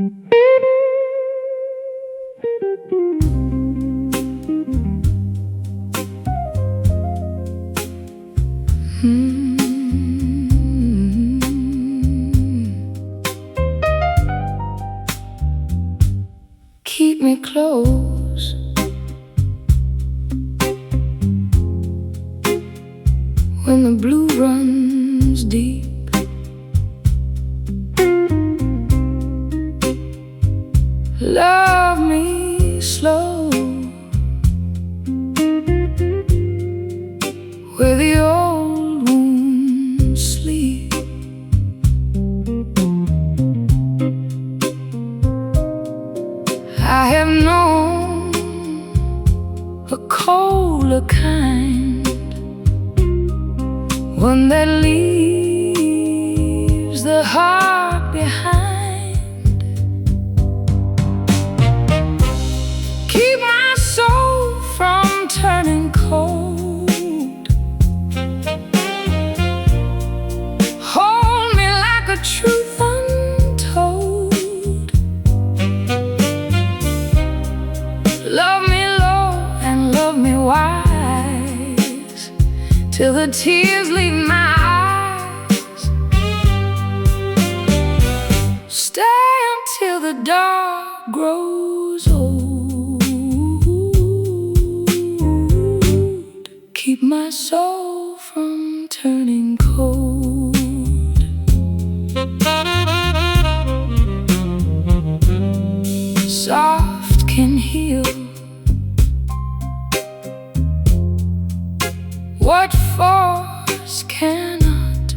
Keep me close when the blue runs deep. Love me slow where the old wounds sleep. I have known a colder kind, one that leaves the heart behind. Keep my soul from turning cold. Hold me like a truth untold. Love me low and love me wise, till the tears leave my eyes. Stay until the dark grows old. Keep my soul from turning cold. Soft can heal what force cannot.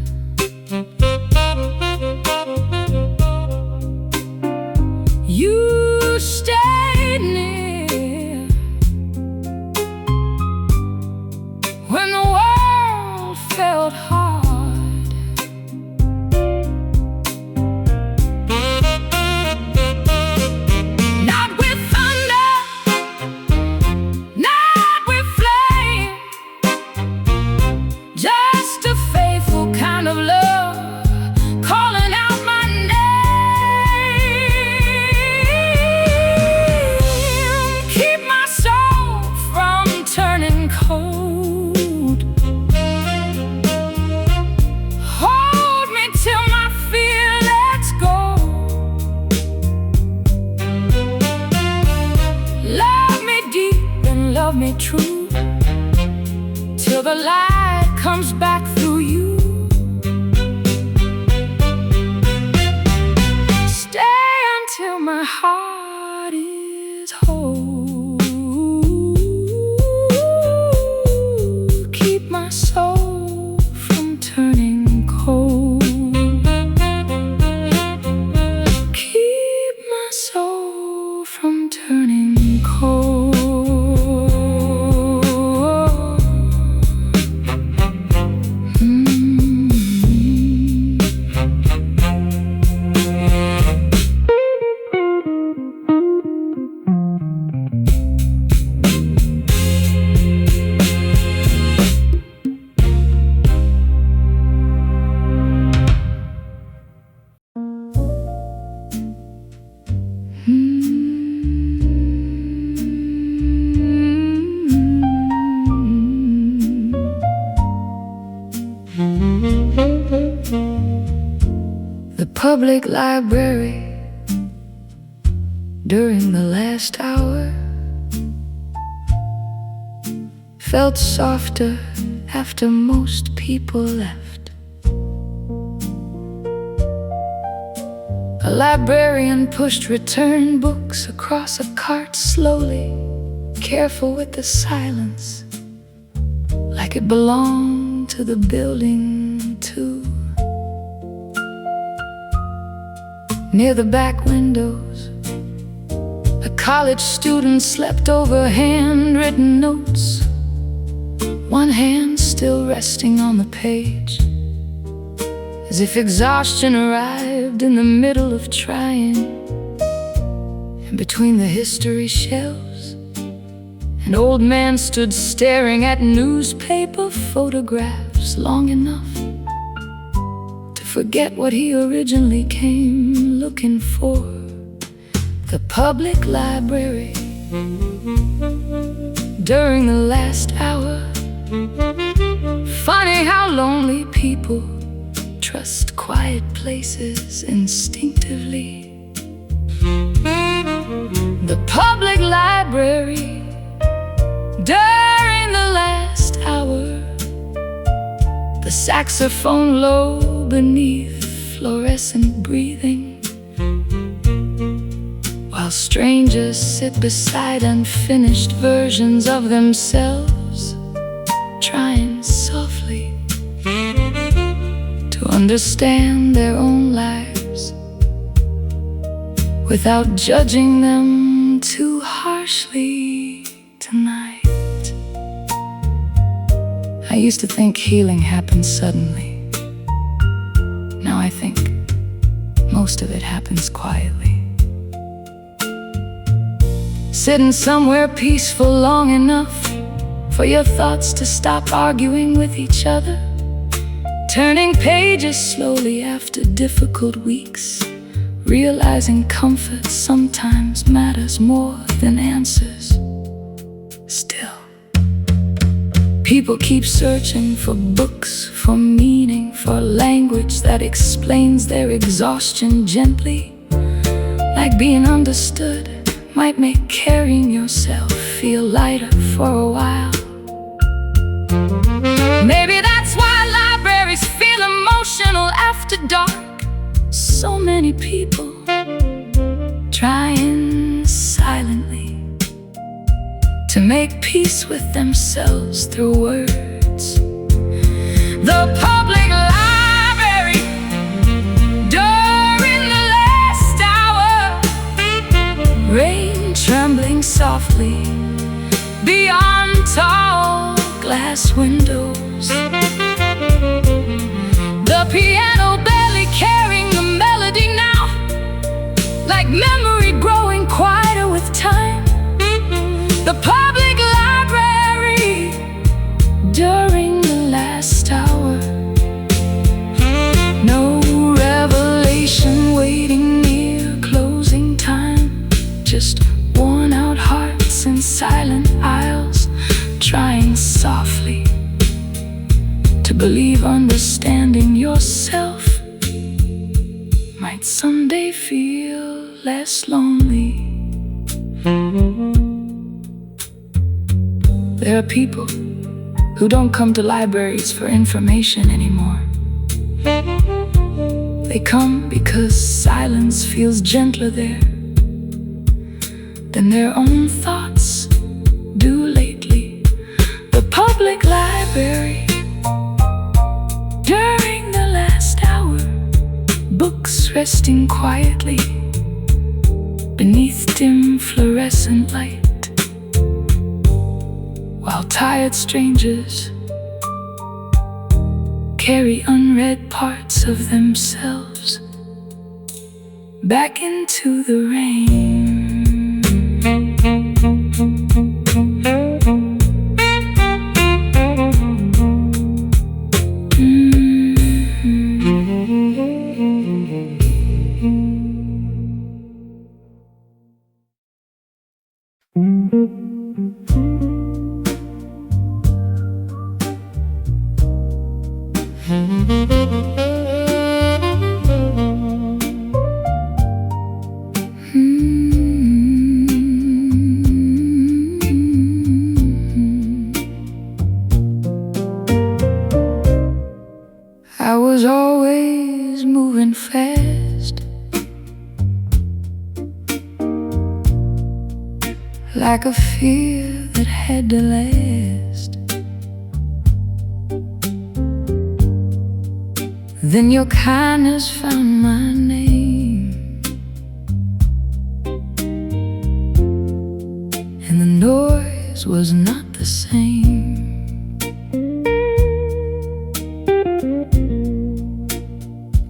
You stayed near when the world felt hard. Not with thunder, not with flame, just a faithful kind of love calling out my name. Keep my soul from turning cold. Hold me till my fear lets go. Love me deep and love me true, till the light comes back through you. Stay until my heart is whole. Keep my soul from turning cold. Keep my soul from turning cold. The public library during the last hour felt softer after most people left. A librarian pushed return books across a cart slowly, careful with the silence, like it belonged to the building too. Near the back windows, a college student slept over handwritten notes, one hand still resting on the page, as if exhaustion arrived in the middle of trying. And between the history shelves, an old man stood staring at newspaper photographs long enough to forget what he originally came looking for. the public library during the last hour. Funny how lonely people trust quiet places instinctively. The public library during the last hour. The saxophone low beneath fluorescent breathing, while strangers sit beside unfinished versions of themselves, trying softly to understand their own lives without judging them too harshly tonight. I used to think healing happened suddenly. Now I think most of it happens quietly. Sitting somewhere peaceful long enough for your thoughts to stop arguing with each other. Turning pages slowly after difficult weeks, realizing comfort sometimes matters more than answers. Still, people keep searching for books, for meaning, for language that explains their exhaustion gently. Like being understood might make carrying yourself feel lighter for a while. Maybe that's why libraries feel emotional after dark. So many people trying silently to make peace with themselves through words. The public library during the last hour. Rain trembling softly beyond tall glass windows. The piano barely carrying the melody now, like memory growing quieter with time. The public library during the last hour. No revelation waiting near closing time. Just worn out hearts in silent aisles, trying softly to believe understanding yourself might someday feel less lonely. There are people who don't come to libraries for information anymore. They come because silence feels gentler there than their own thoughts do lately. The public library during the last hour. Books resting quietly beneath dim fluorescent light, while tired strangers carry unread parts of themselves back into the rain. I was always moving fast, like a fear that had to last. Then your kindness found my name, and the noise was not the same.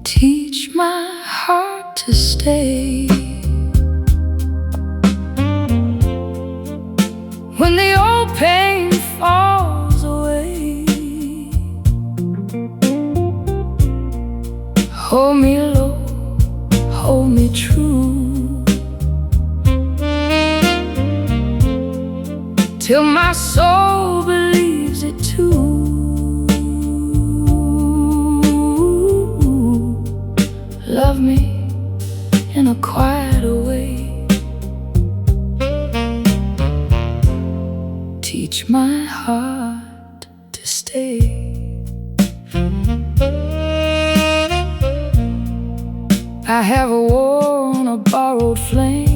Teach my heart to stay when the old pain falls away. Hold me low, hold me true, till my soul believes it too. Love me in a quieter way. Teach my heart to stay. I have a war on a borrowed flame,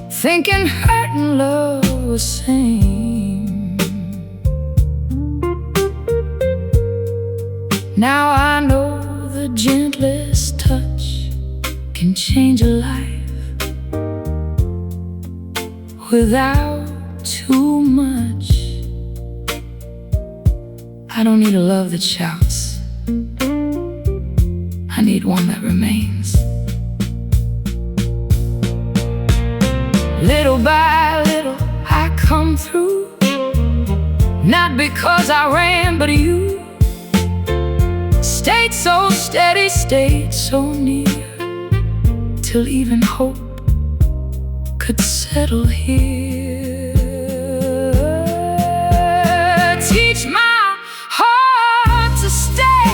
thinking hurt and love was same. Now I know the gentlest touch can change a life without too much. I don't need a love that shouts, I need one that remains. Little by little I come through, not because I ran, but you stayed so steady, stayed so near, till even hope could settle here. Teach my heart to stay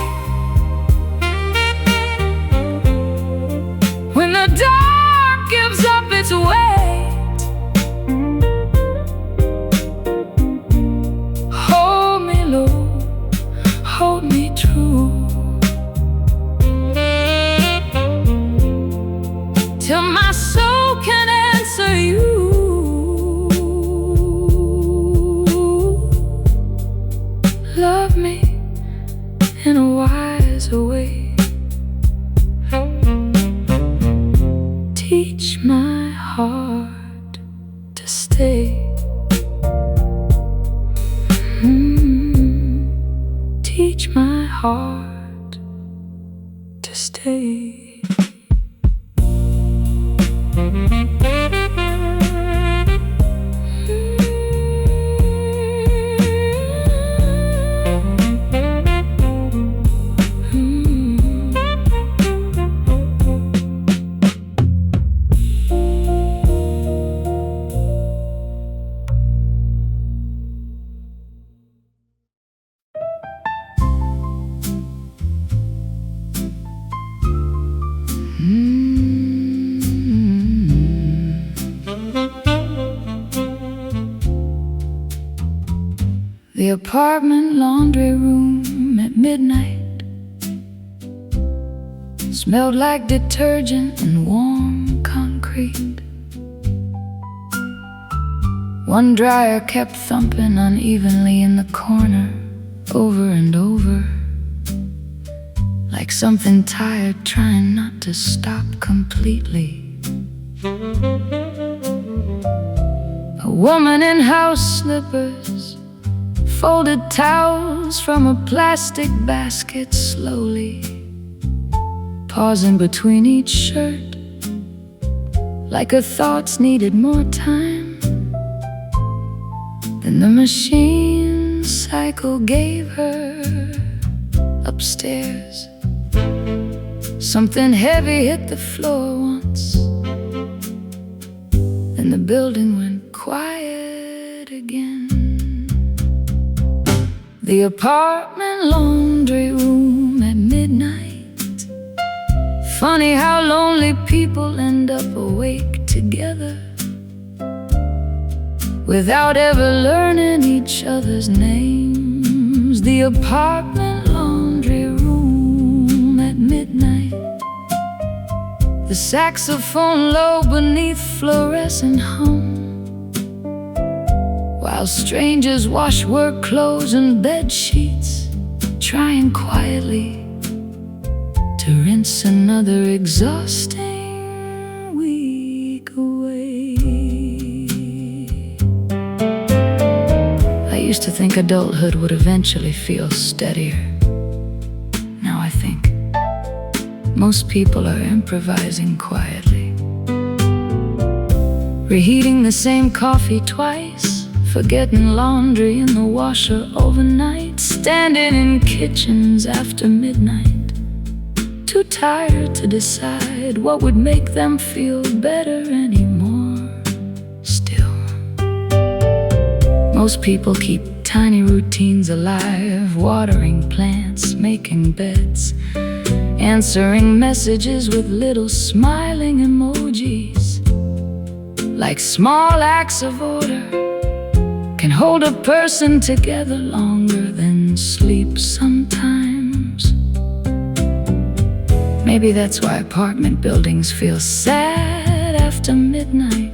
when the dark gives up its weight. Hold me low, hold me true, till my soul can answer you. Love me in a wiser way. Teach my heart to stay. Teach my heart to stay. The apartment laundry room at midnight smelled like detergent and warm concrete. One dryer kept thumping unevenly in the corner, over and over, like something tired trying not to stop completely. A woman in house slippers folded towels from a plastic basket slowly, pausing between each shirt, like her thoughts needed more time than the machine cycle gave her. Upstairs, something heavy hit the floor once, then the building went quiet again. The apartment laundry room at midnight. Funny how lonely people end up awake together without ever learning each other's names. The apartment laundry room at midnight. The saxophone low beneath fluorescent hum, while strangers wash work clothes and bed sheets, trying quietly to rinse another exhausting week away. I used to think adulthood would eventually feel steadier. Now I think most people are improvising quietly, reheating the same coffee twice, forgetting laundry in the washer overnight, standing in kitchens after midnight too tired to decide what would make them feel better anymore. Still, most people keep tiny routines alive, watering plants, making beds, answering messages with little smiling emojis. Like small acts of order can hold a person together longer than sleep sometimes. Maybe that's why apartment buildings feel sad after midnight.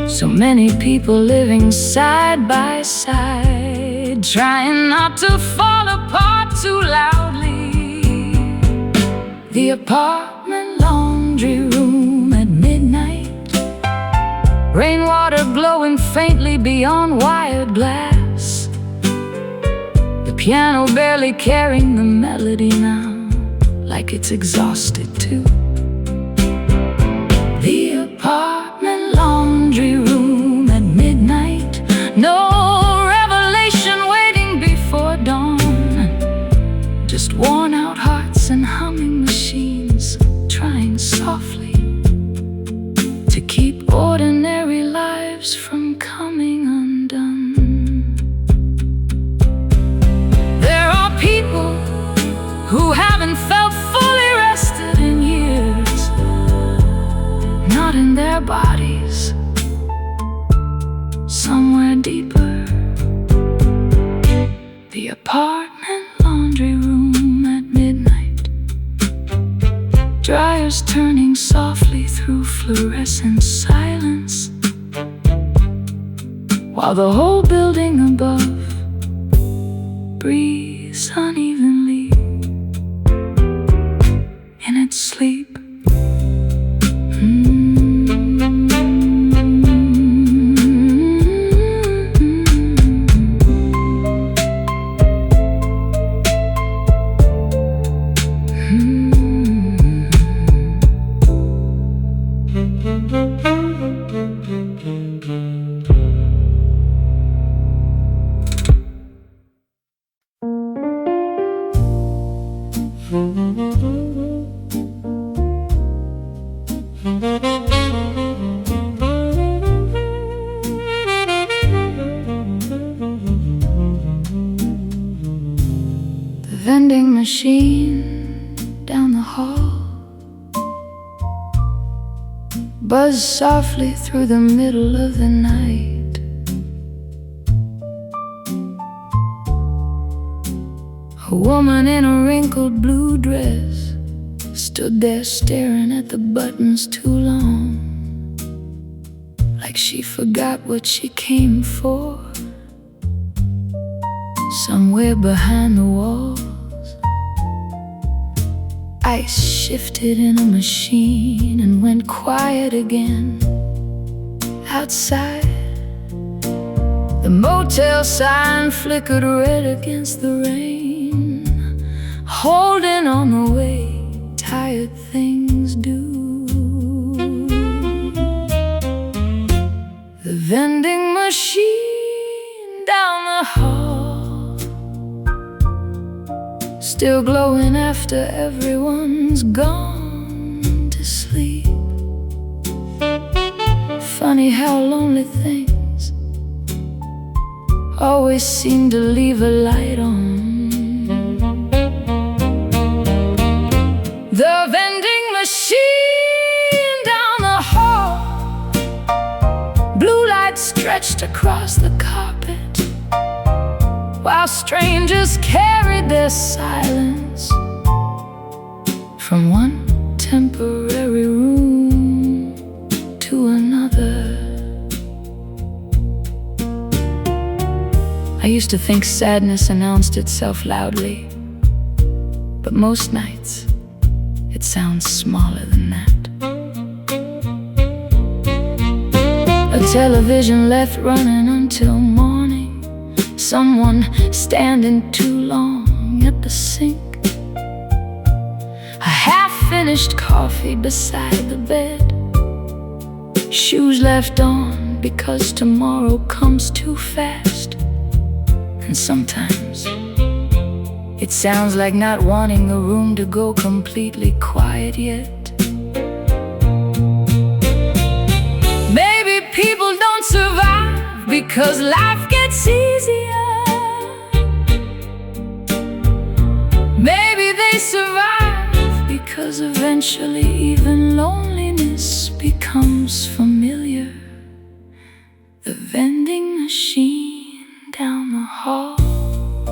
So many people living side by side, trying not to fall apart too loudly. The apartment laundry room at midnight, rainwater glowing faintly beyond wired glass, the piano barely carrying the melody now, like it's exhausted too. The apartment laundry room at midnight, no revelation waiting before dawn, just worn out hearts and humming machines trying softly to keep ordinary lives from coming undone. There are people who haven't felt fully rested in years, not in their bodies, somewhere deeper. The apartment laundry room at midnight, dryers turning softly through fluorescent silence, while the whole building above breathes unevenly in its sleep. The vending machine down the hall buzzed softly through the middle of the night. A woman in a wrinkled blue dress stood there staring at the buttons too long, like she forgot what she came for. Somewhere behind the walls, ice shifted in a machine and went quiet again. Outside, the motel sign flickered red against the rain, holding on the way tired things do. The vending machine down the hall, still glowing after everyone's gone to sleep. Funny how lonely things always seem to leave a light on. The vending machine down the hall, blue light stretched across the carpet, while strangers carried their silence from one temporary room to another. I used to think sadness announced itself loudly, but most nights it sounds smaller than that. A television left running until morning, someone standing too long at the sink, a half-finished coffee beside the bed, shoes left on because tomorrow comes too fast. And sometimes It sounds like not wanting the room to go completely quiet yet. Maybe people don't survive because life gets easier. Maybe they survive because eventually even loneliness becomes familiar. The vending machine down the hall,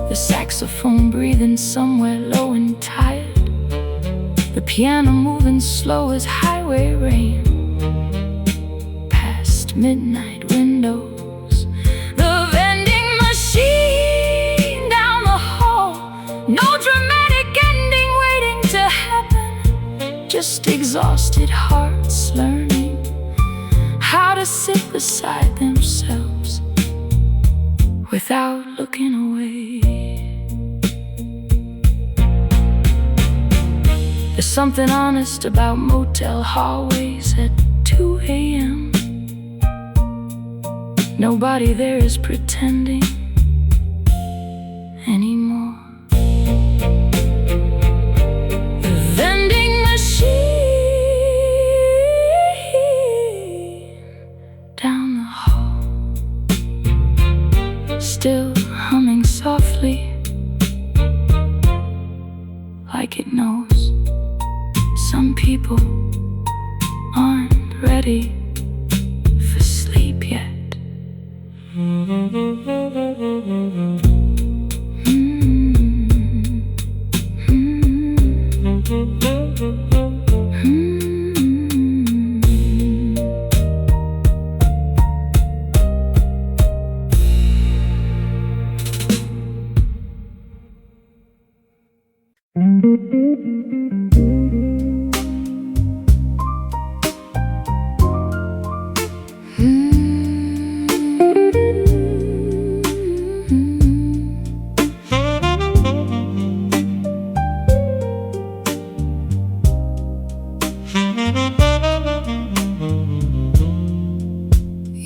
the saxophone breathing somewhere low and tired, the piano moving slow as highway rain past midnight windows. The vending machine down the hall, no dramatic ending waiting to happen, just exhausted hearts learning how to sit beside themselves without looking away. There's something honest about motel hallways at 2 a.m. Nobody there is pretending anymore. The vending machine down the hall, still humming softly, like it knows some people aren't ready for sleep yet.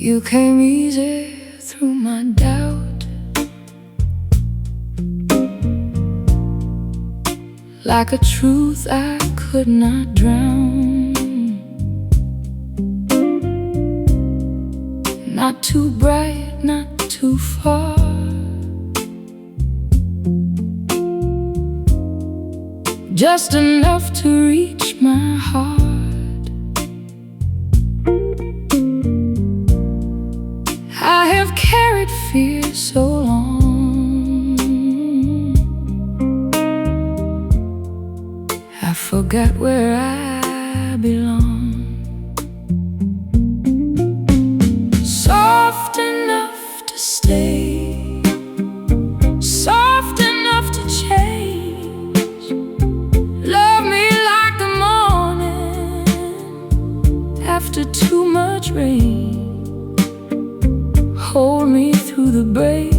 You came easy through my doubt, like a truth I could not drown. Not too bright, not too far, just enough to reach my heart. I have carried fear so long, I forgot where I belong. Soft enough to stay, soft enough to change. Love me like the morning after too much rain. Hold me through the break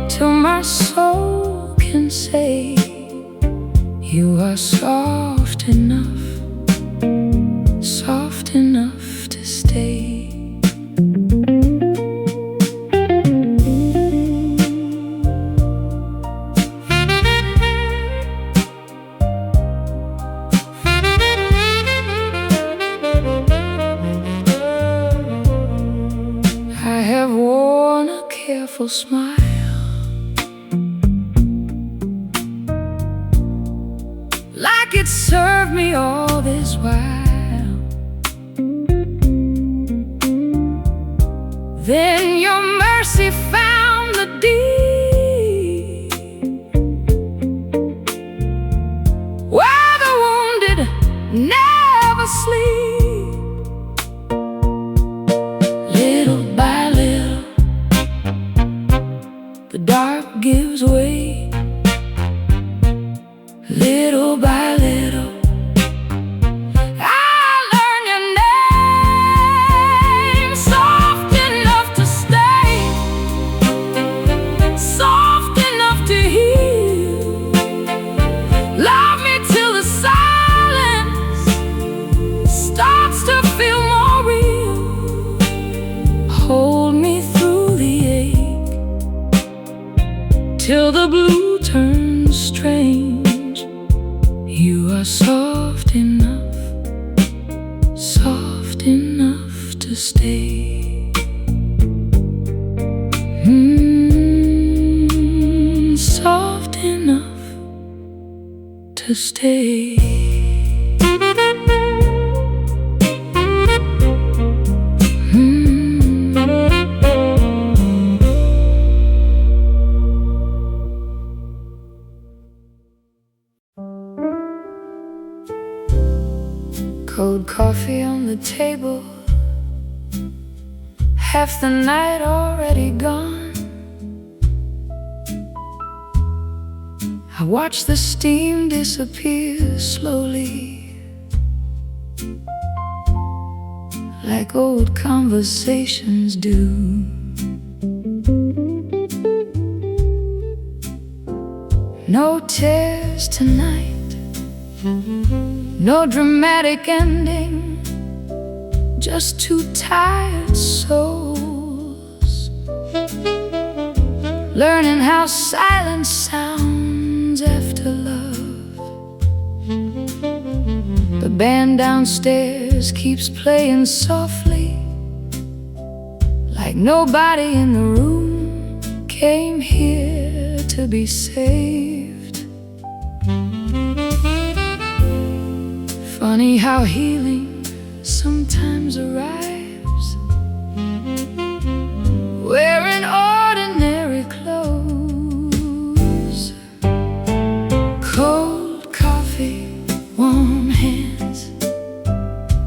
till my soul can say you are soft enough to stay. I have worn a careful smile, like it served me all this while. Then your mercy found the deep, where the wounded never sleep. Little by little, the dark gives way. Little by little, I learn your name. Soft enough to stay, soft enough to heal. Love me till the silence starts to feel more real. Hold me through the ache till the blue You are soft enough to stay. Soft enough to stay. Cold coffee on the table, half the night already gone. I watch the steam disappear slowly, like old conversations do. No tears tonight, no dramatic ending, just two tired souls learning how silence sounds after love. The band downstairs keeps playing softly, like nobody in the room came here to be saved. Funny how healing sometimes arrives wearing ordinary clothes. Cold coffee, warm hands,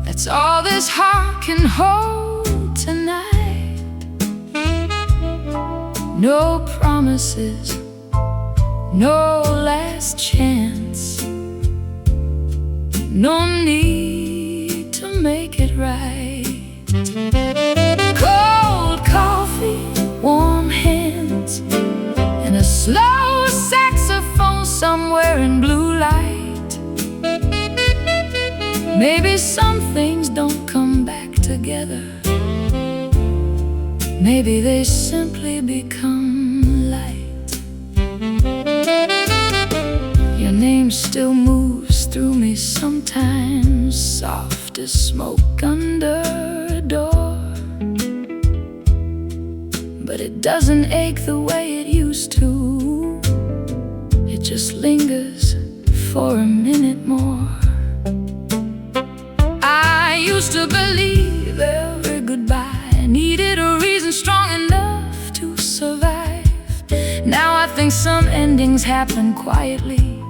that's all this heart can hold tonight. No promises, no last chance, no need to make it right. Cold coffee, warm hands, and a slow saxophone somewhere in blue light. Maybe some things don't come back together. Maybe they simply become light. Your name still moves through me sometimes, soft as smoke under a door. But it doesn't ache the way it used to. It just lingers for a minute more. I used to believe every goodbye needed a reason strong enough to survive. Now I think some endings happen quietly,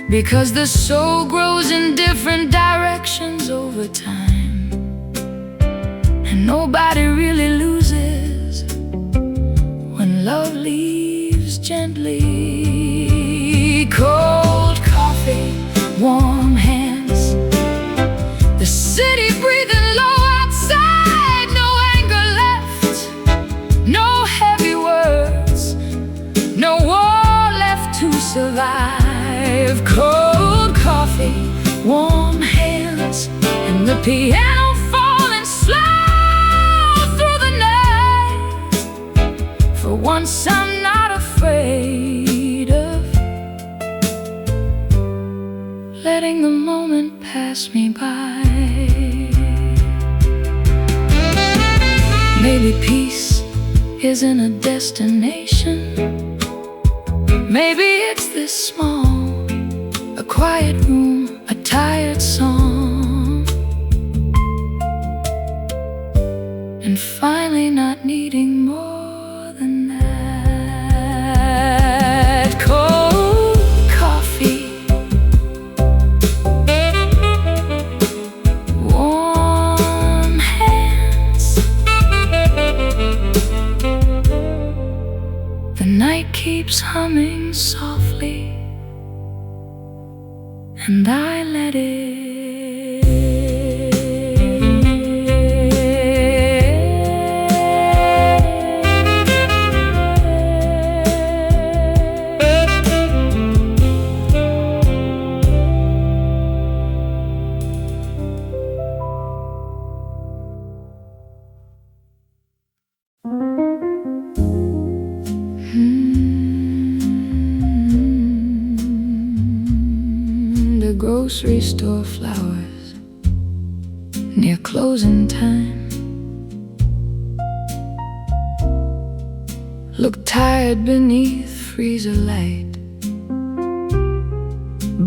because the soul grows in different directions over time, and nobody really loses when love leaves gently. Cold coffee, warm hands, the city breathing low outside. No anger left, no heavy words, no war left to survive. Cold coffee, warm hands, and the piano falling slow through the night. For once I'm not afraid of letting the moment pass me by. Maybe peace isn't a destination. Maybe it's this small, a quiet room, a tired song, and finally not needing more than that. Cold coffee, warm hands, the night keeps humming softly, and I let it. The the grocery store flowers near closing time. Look tired beneath freezer light.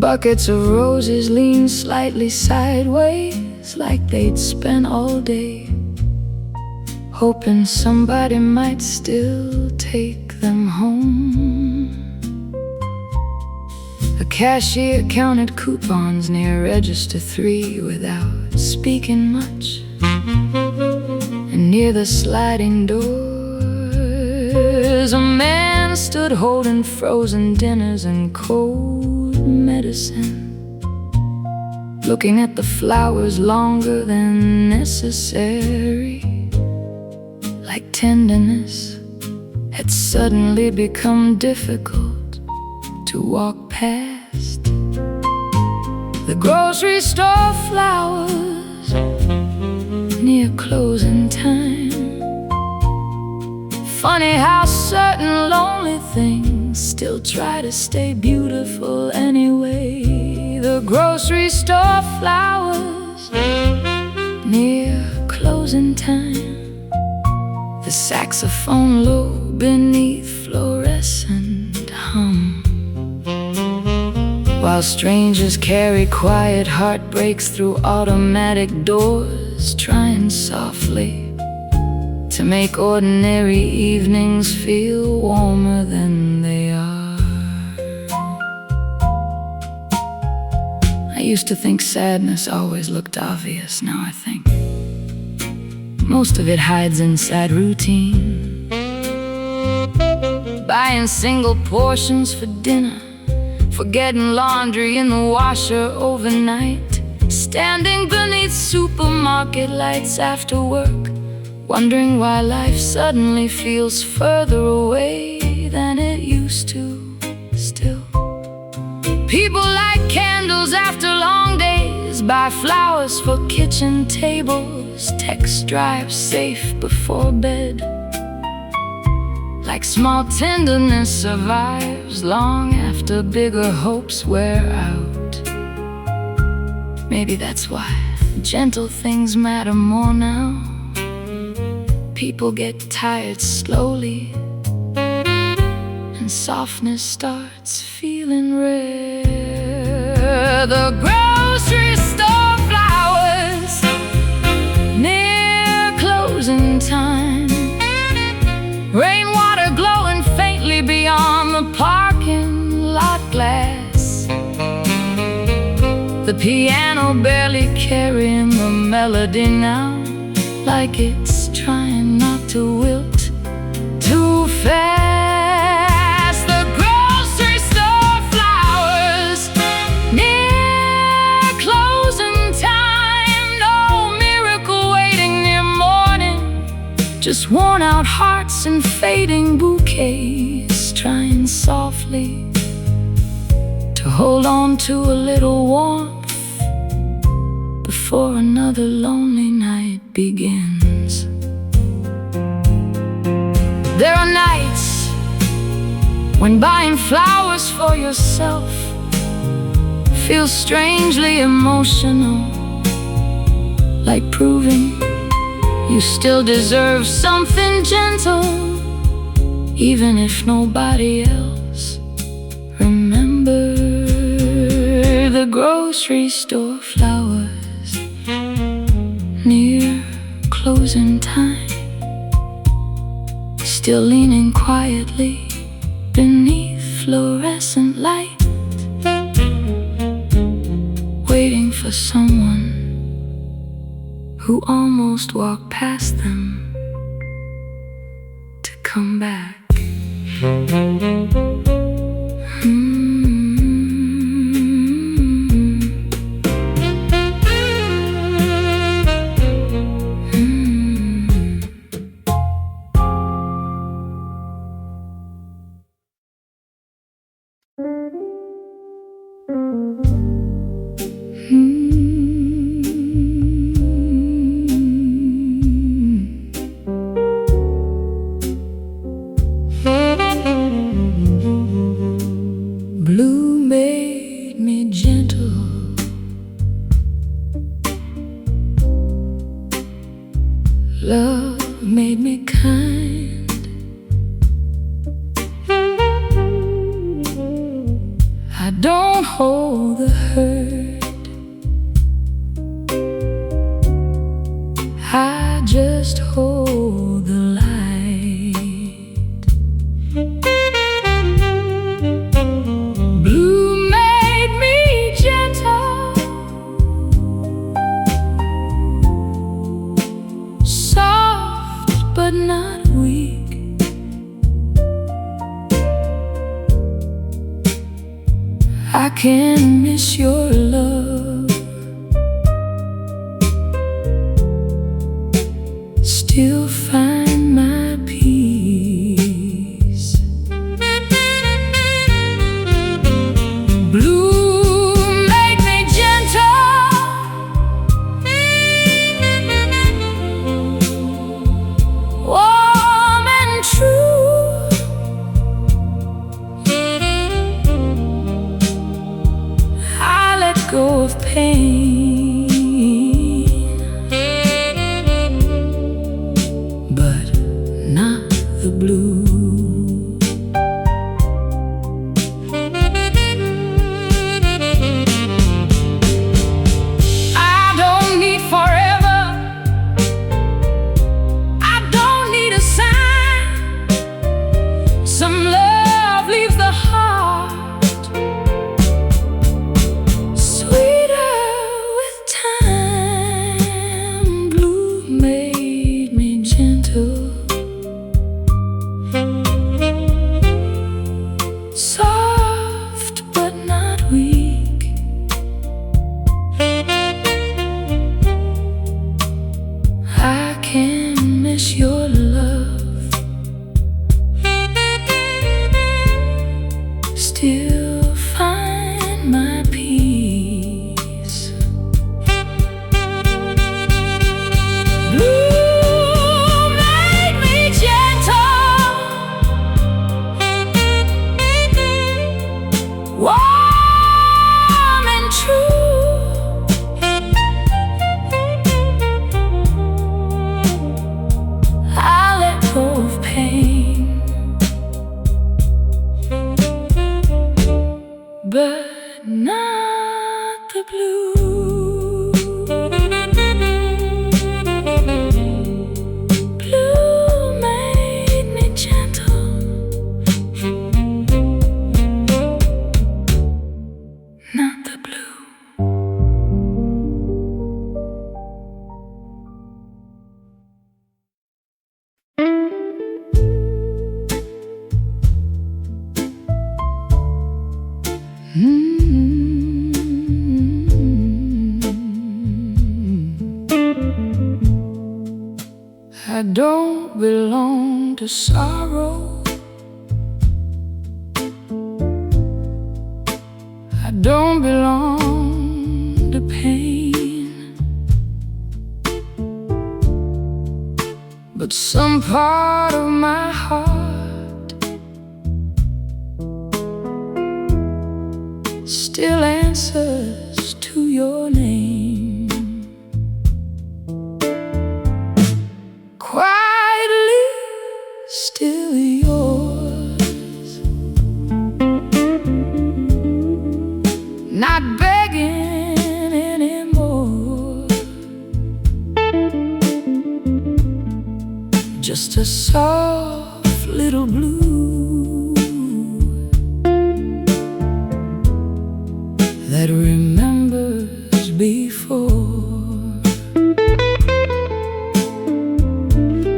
Buckets of roses lean slightly sideways, like they'd spent all day hoping somebody might still take them home. The cashier counted coupons near register 3 without speaking much. And near the sliding doors, a man stood holding frozen dinners and cold medicine, looking at the flowers longer than necessary. Like tenderness had suddenly become difficult to walk past. The grocery store flowers near closing time. Funny how certain lonely things still try to stay beautiful anyway. The grocery store flowers near closing time. The saxophone low beneath fluorescent hum, while strangers carry quiet heartbreaks through automatic doors, trying softly to make ordinary evenings feel warmer than they are. I used to think sadness always looked obvious. Now I think most of it hides inside routine. Buying single portions for dinner, forgetting laundry in the washer overnight, standing beneath supermarket lights after work, wondering why life suddenly feels further away than it used to. Still, people light candles after long days, buy flowers for kitchen tables, text drive safe before bed. Like small tenderness survives long after bigger hopes wear out. Maybe that's why gentle things matter more now. People get tired slowly, and softness starts feeling rare. The grocery store flowers near closing time. Rainwater glowing faintly beyond the parking lot glass. The piano barely carrying the melody now, like it's trying not to wilt too fast. The grocery store flowers near closing time. No miracle waiting near morning, just worn out hearts and fading bouquets, trying softly to hold on to a little warmth before another lonely night begins. There are nights when buying flowers for yourself feels strangely emotional, like proving you still deserve something gentle, even if nobody else. Remember the grocery store flowers near closing time, still leaning quietly beneath fluorescent light, waiting for someone who almost walked past them to come back. Love made me kind. I don't hold the hurt, I just hold the light. Blue made me gentle, soft but not weak. I can miss your love, still find my peace. Blue made me gentle, warm and true. I let go of pain, but not the blue. I don't need forever, I don't need a sign. Some love leaves the heart sweeter with time. Blue made me gentle, soft but not weak. I can miss your love, still find my peace. Blue made me gentle, warm and true. I let go of pain, but not the blue. Blue made me gentle, not the blue. I don't belong to sorrow, I don't belong to pain, but some part of my heart still answers to your name. Quietly still yours, not begging anymore, just a soft little blue that remembers before.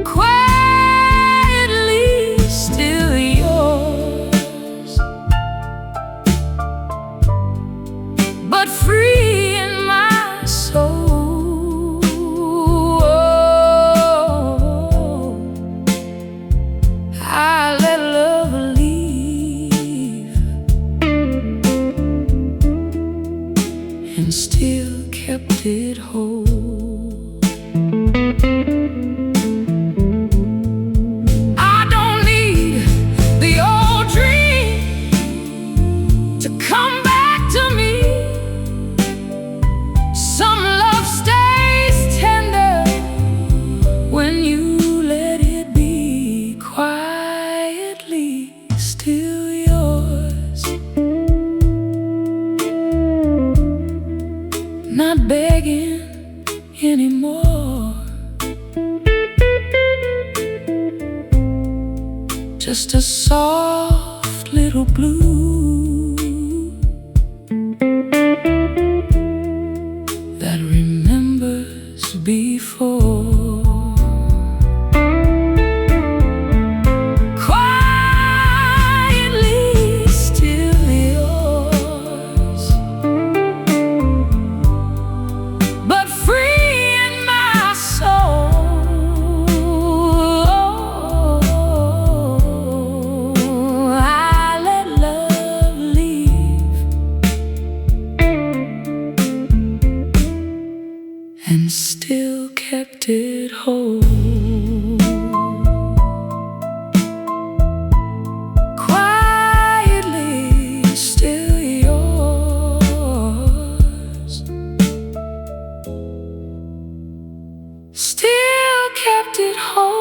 Quietly still yours, but free in my soul. I let love leave and still kept it whole. I don't need the old dream to come back to me. Some love stays tender when not begging anymore. Just a soft little blue that remembers before. And still kept it whole. Quietly still yours. Still kept it whole.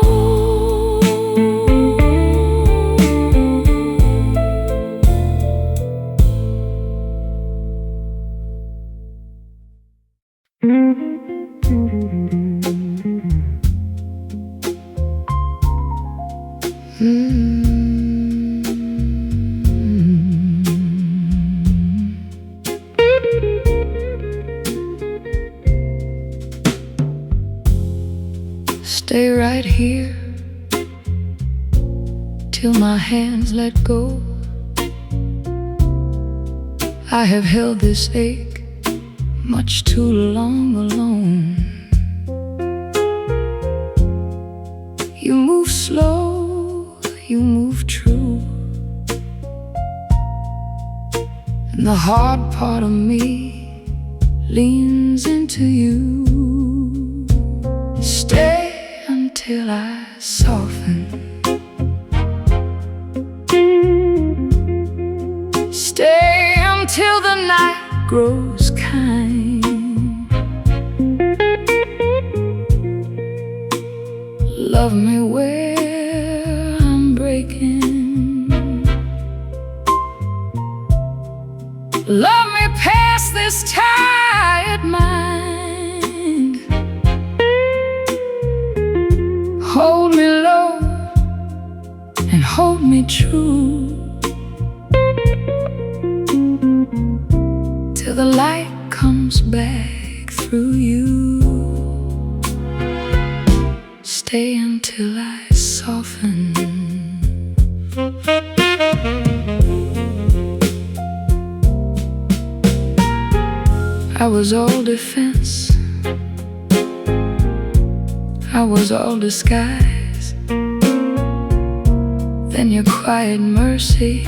Stay right here till my hands let go. I have held this ache much too long alone. You move slow, you move true, and the hard part of me leans into you. Stay until I soften. Stay until the night grows kind. Love me where I'm breaking. Love me past this tired mind. Hold me low and hold me true, till the light comes back through you. Stay until I soften. I was all defense, I was all disguise. Then your quiet mercy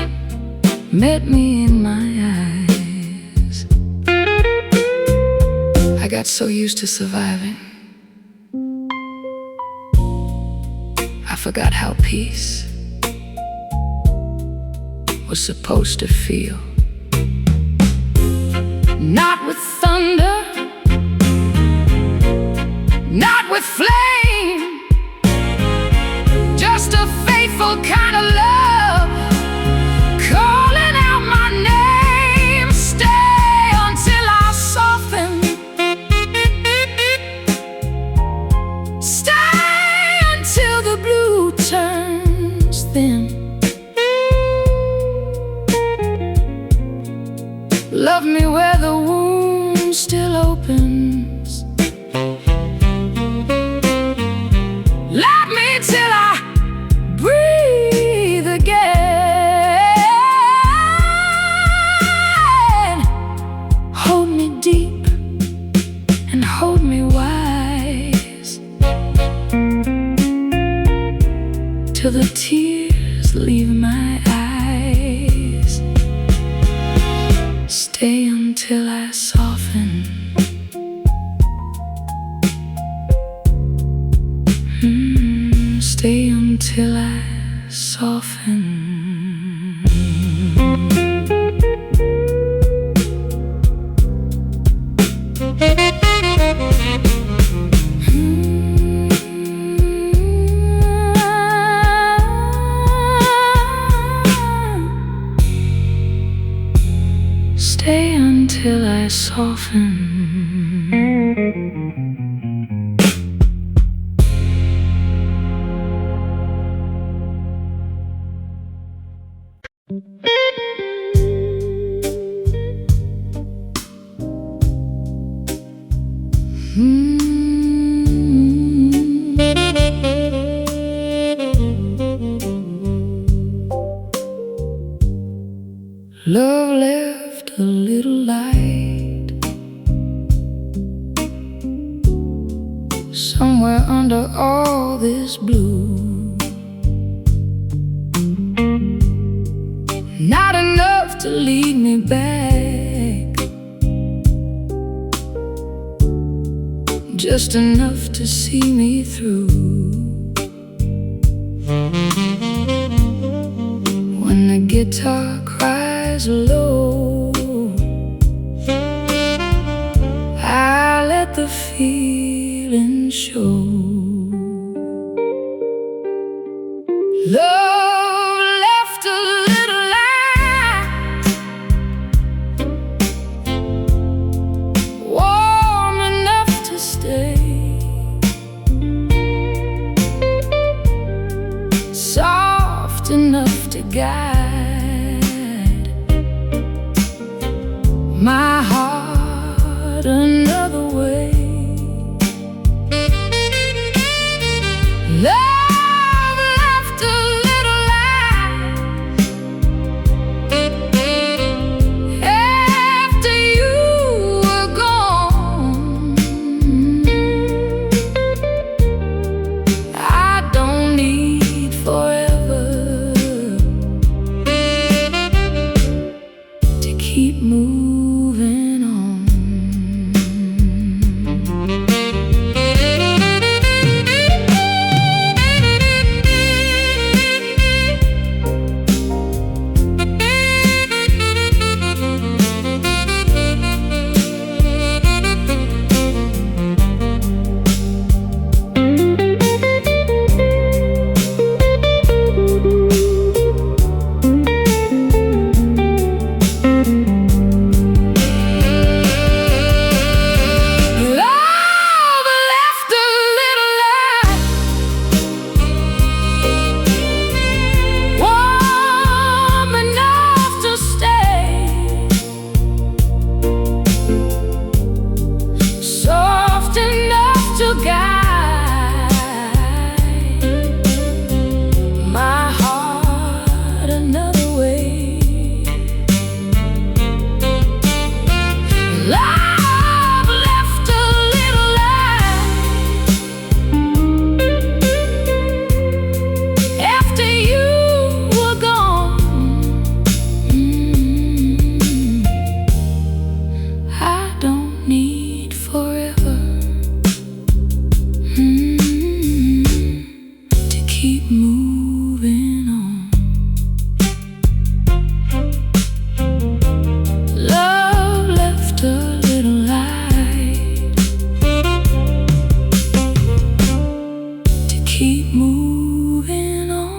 met me in my eyes. I got so used to surviving, I forgot how peace was supposed to feel. Not with thunder, not with flame, just a faithful kind of love calling out my name. Stay until I soften. Stay until the blue turns thin. Love me where the wound still opens. Love me till I breathe again. Hold me deep and hold me wise, till the tears leave my eyes. Stay until I soften. Stay until I soften. Stay until I soften. Love left a little light somewhere under all this blue. Not enough to lead me back, just enough to see me through. When the guitar cries low, I let the feeling show. Love left a little light, warm enough to stay, soft enough to guide my heart another way. Love left a little light after you were gone. I don't need forever to keep moving on. Keep moving on. Love left a little light to keep moving on.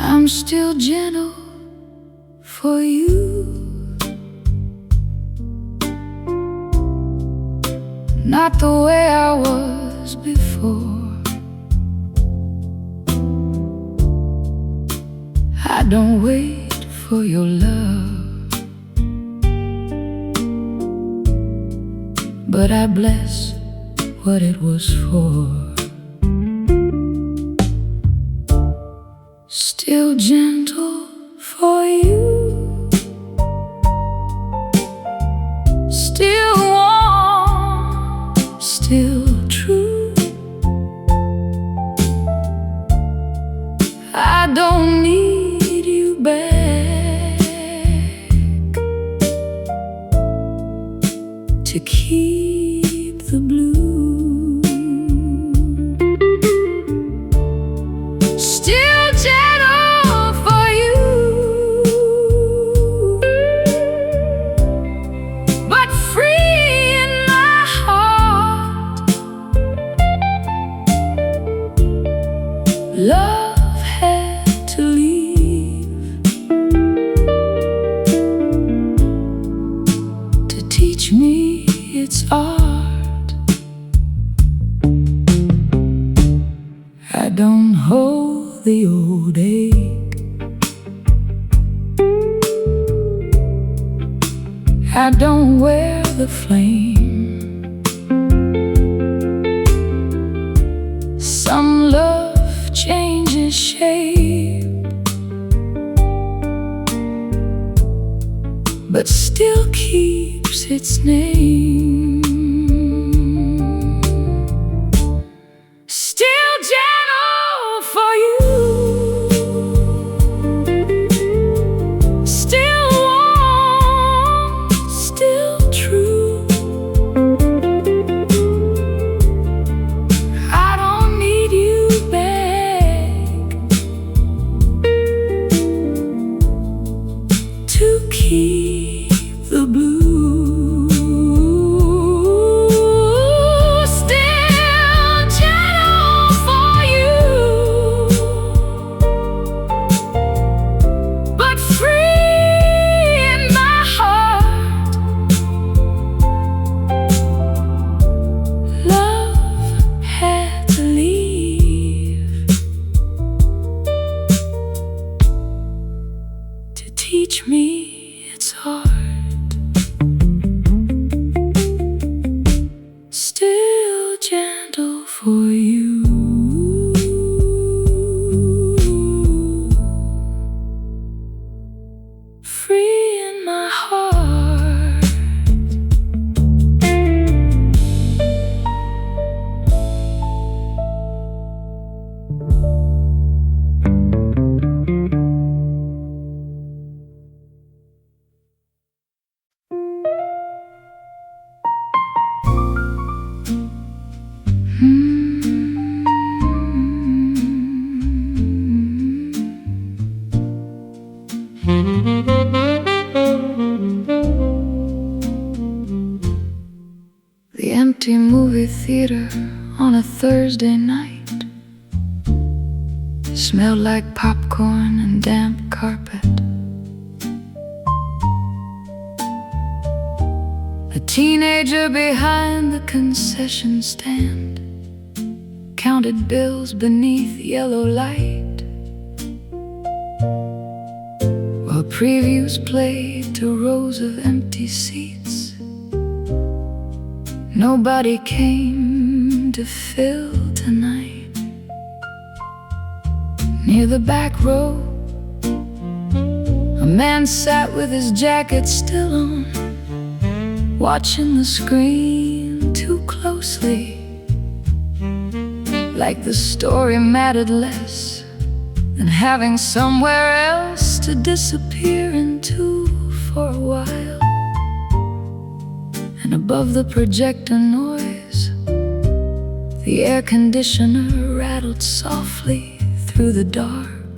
I'm still gentle for you, not the way I was before. I don't wait for your love, but I bless what it was for. Still gentle for for you, still warm, still true. I don't need you back to keep the blue. Still gentle for you, but free in my heart. Love had to leave to teach me its art. I don't hold the old ache, I don't wear the flame. Some love changes shape, but still keeps its name. Still gentle for you, still warm, still true. I don't need you back to keep the blue. Still gentle for you, but free in my heart. Love had to leave to teach me its art. Still gentle for you, free in my heart. The empty movie theater on a Thursday night smelled like popcorn and damp carpet. A teenager behind the concession stand counted bills beneath yellow light, while previews played to rows of empty seats. Nobody came to fill tonight. Near the back row, a man sat with his jacket still on, watching the screen too closely, like the story mattered less than having somewhere else to disappear into for a while. And above the projector noise, the air conditioner rattled softly through the dark.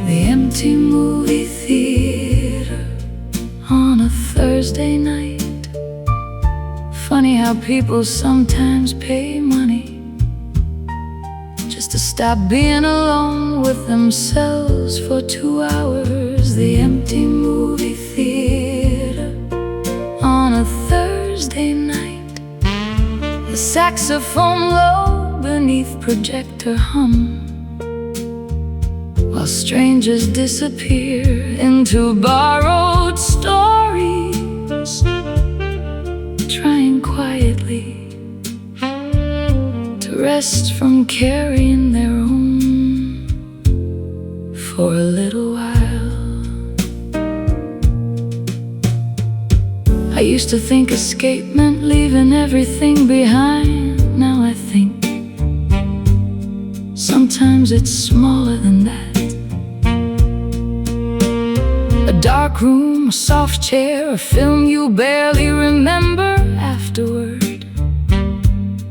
The empty movie theater on a Thursday night. Funny how people sometimes pay money just to stop being alone with themselves for 2 hours. The empty movie theater on a Thursday night. The saxophone low beneath projector hum, while strangers disappear into borrowed stories, trying quietly to rest from carrying their own for a little while. I used to think escape meant leaving everything behind. Now I think sometimes it's smaller than that. A dark room, a soft chair, a film you barely remember afterward.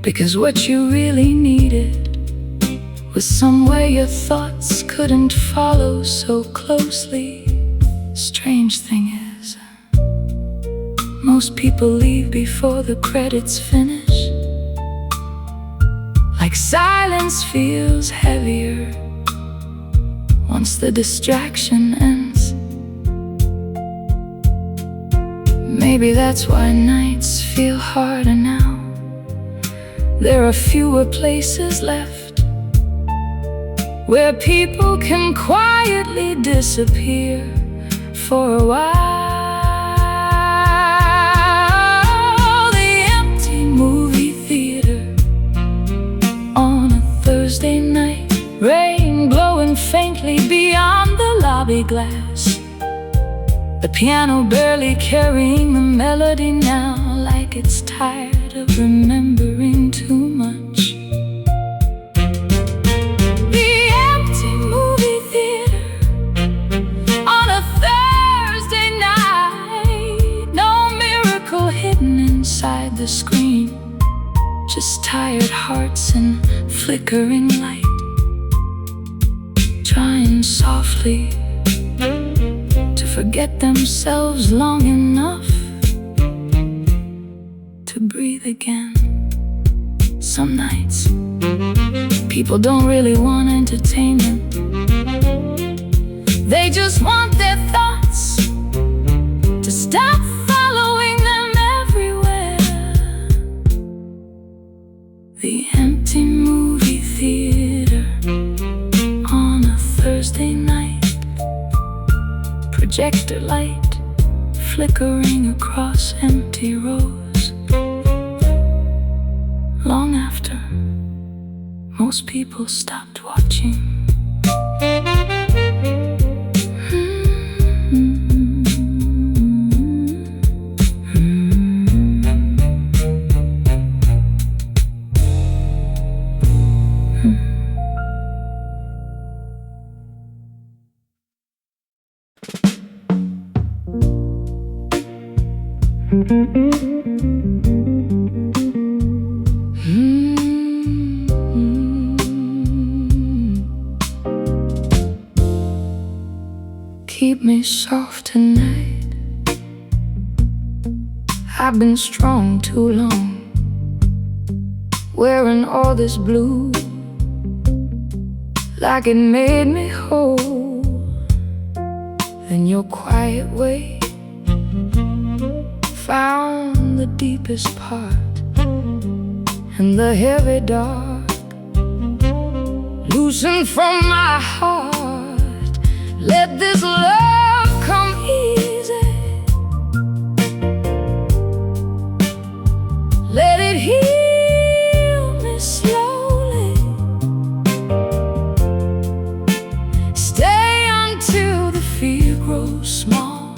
Because what you really needed was somewhere your thoughts couldn't follow so closely. Strange thing is, most people leave before the credits finish. Like silence feels heavier once the distraction ends. Maybe that's why nights feel harder now. There are fewer places left where people can quietly disappear for a while. The empty movie theater on a Thursday night, rain blowing faintly beyond the lobby glass. The piano barely carrying the melody now, like it's tired of remembering too much. The empty movie theater on a Thursday night, no miracle hidden inside the screen, just tired hearts and flickering light, trying softly to forget themselves long enough to breathe again. Some nights people don't really want entertainment. They just want their thoughts to stop following them everywhere. The empty movie theater on a Thursday night, projector light flickering across empty rows. Long after most people stopped watching. Keep me soft tonight. I've been strong too long, wearing all this blue, like it made me whole. Then your quiet way found the deepest part, and the heavy dark loosened from my heart. Let this love come easy, let it heal me slowly. Stay until the fear grows small,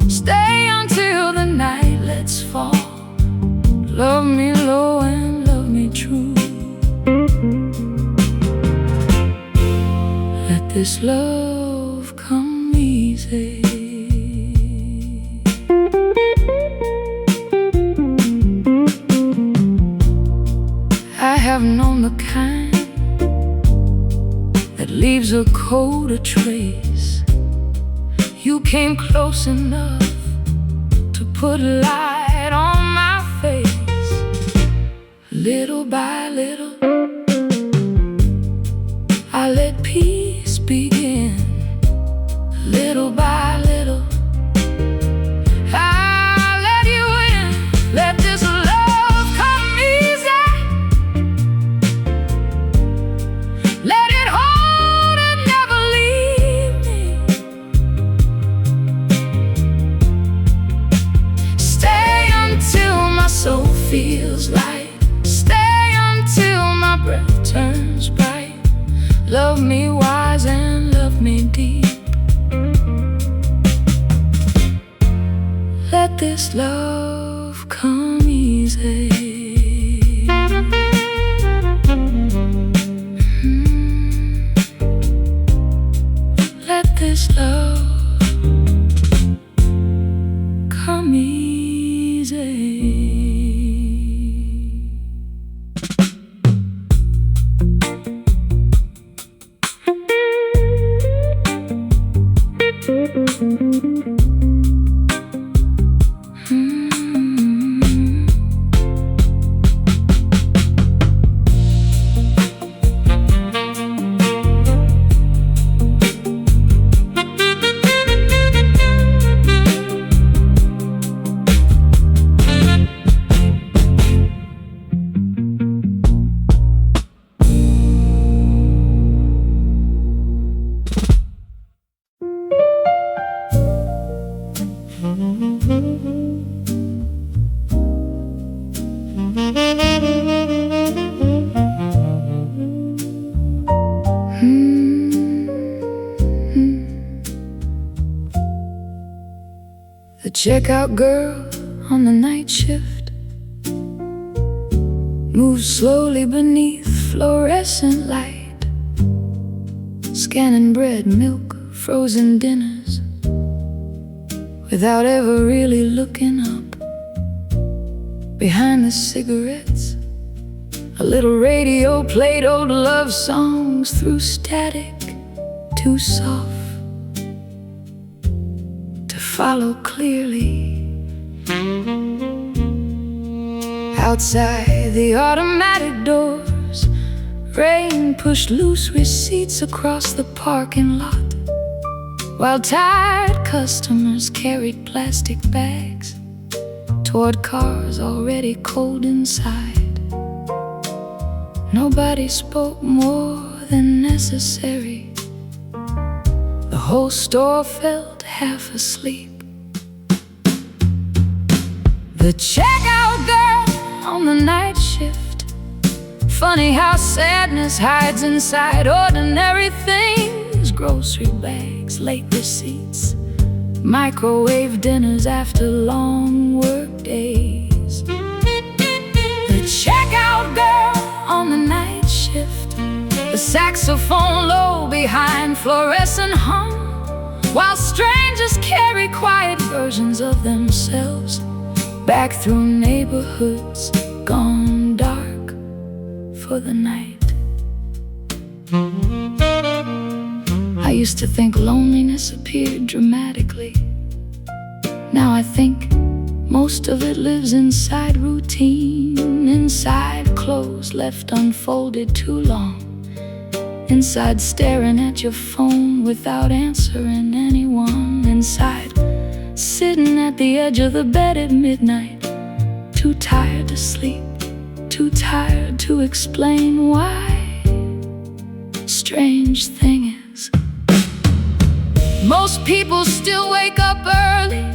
stay until the night lets fall. Love me low and love me true. Let this love come easy. I have known the kind that leaves a colder trace. You came close enough to put light on my face. Little by little, I let peace begin. Little by little, I let you in. Let this love come easy. Let it hold and never leave me. Stay until my soul feels light. Stay until my breath turns bright. Love me wise and love me deep. let this love come easy. Let this love come easy. The checkout girl on the night shift moves slowly beneath fluorescent light, scanning bread, milk, frozen dinners, without ever really looking up. Behind the cigarettes, a little radio played old love songs through static, too soft to follow clearly. Outside the automatic doors, rain pushed loose receipts across the parking lot, while tired customers carried plastic bags toward cars already cold inside. Nobody spoke more than necessary. The whole store felt half asleep. The checkout girl on the night shift. Funny how sadness hides inside ordinary things. Grocery bags, late receipts, microwave dinners after long work days. The checkout girl on the night shift. The saxophone low behind fluorescent hum, while strangers carry quiet versions of themselves back through neighborhoods gone dark for the night. I used to think loneliness appeared dramatically. Now I think most of it lives inside routine, inside clothes left unfolded too long, inside staring at your phone without answering anyone, inside sitting at the edge of the bed at midnight, too tired to sleep, too tired to explain why. Strange thing is, most people still wake up early,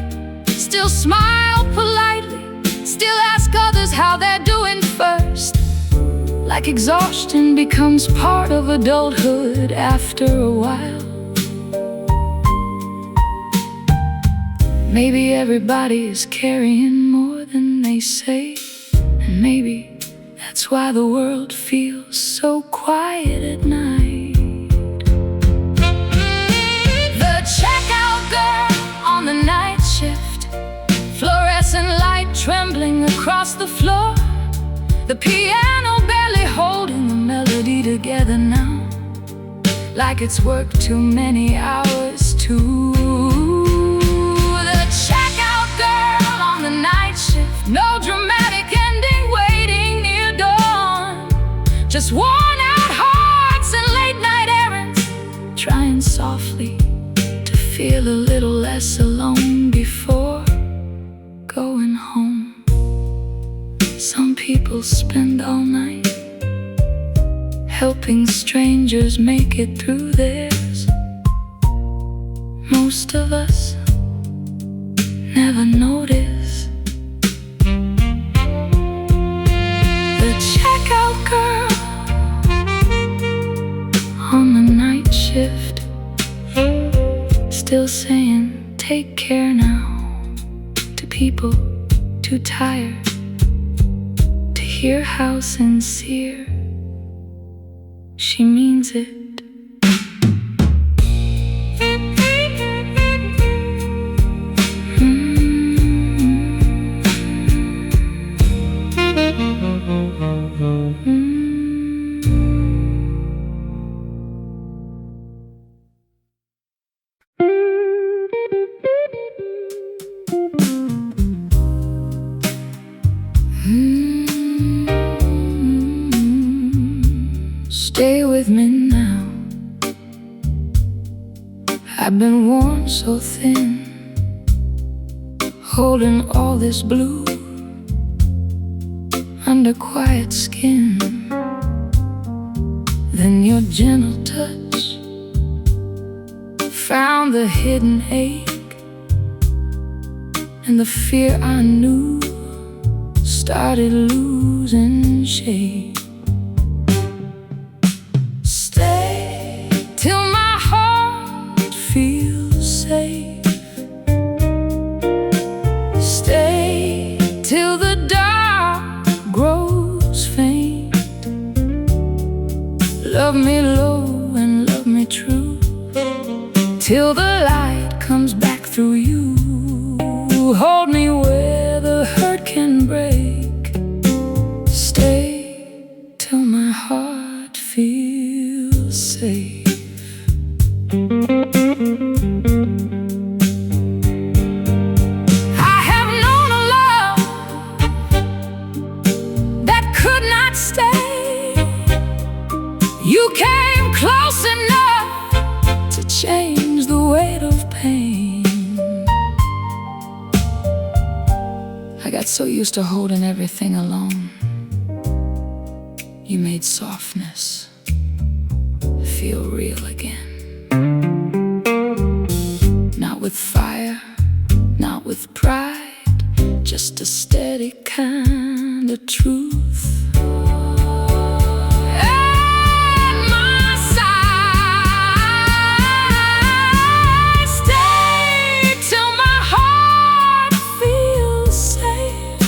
still smile politely, still ask others how they're doing first, like exhaustion becomes part of adulthood after a while. Maybe everybody is carrying more than they say, and maybe that's why the world feels so quiet at night. The checkout girl on the night shift, fluorescent light trembling across the floor, the piano barely holding the melody together now, like it's worked too many hours too. The checkout girl on the night shift, no dramatic ending waiting near dawn, just worn out hearts and late night errands, trying softly to feel a little less alone before going home. Some people spend all night helping strangers make it through theirs. Most of us never notice. The checkout girl on the night shift, still saying take care now to people people too tired to hear how sincere she means it. Stay with me now. I've been worn so thin, holding all this blue under quiet skin. Then your gentle touch found the hidden ache, and the fear I knew started losing shape. Stay till my heart feels safe. Stay till the dark grows faint. Love me low and love me true, till the light comes back through you. Hold me where the hurt can break. Stay till my heart feels safe. I have known a love that could not stay. You came close enough to change the weight of pain. I got so used to holding everything alone. You made softness feel real again. Not with fire, not with pride, just a steady kind of truth. At my side, stay till my heart feels safe.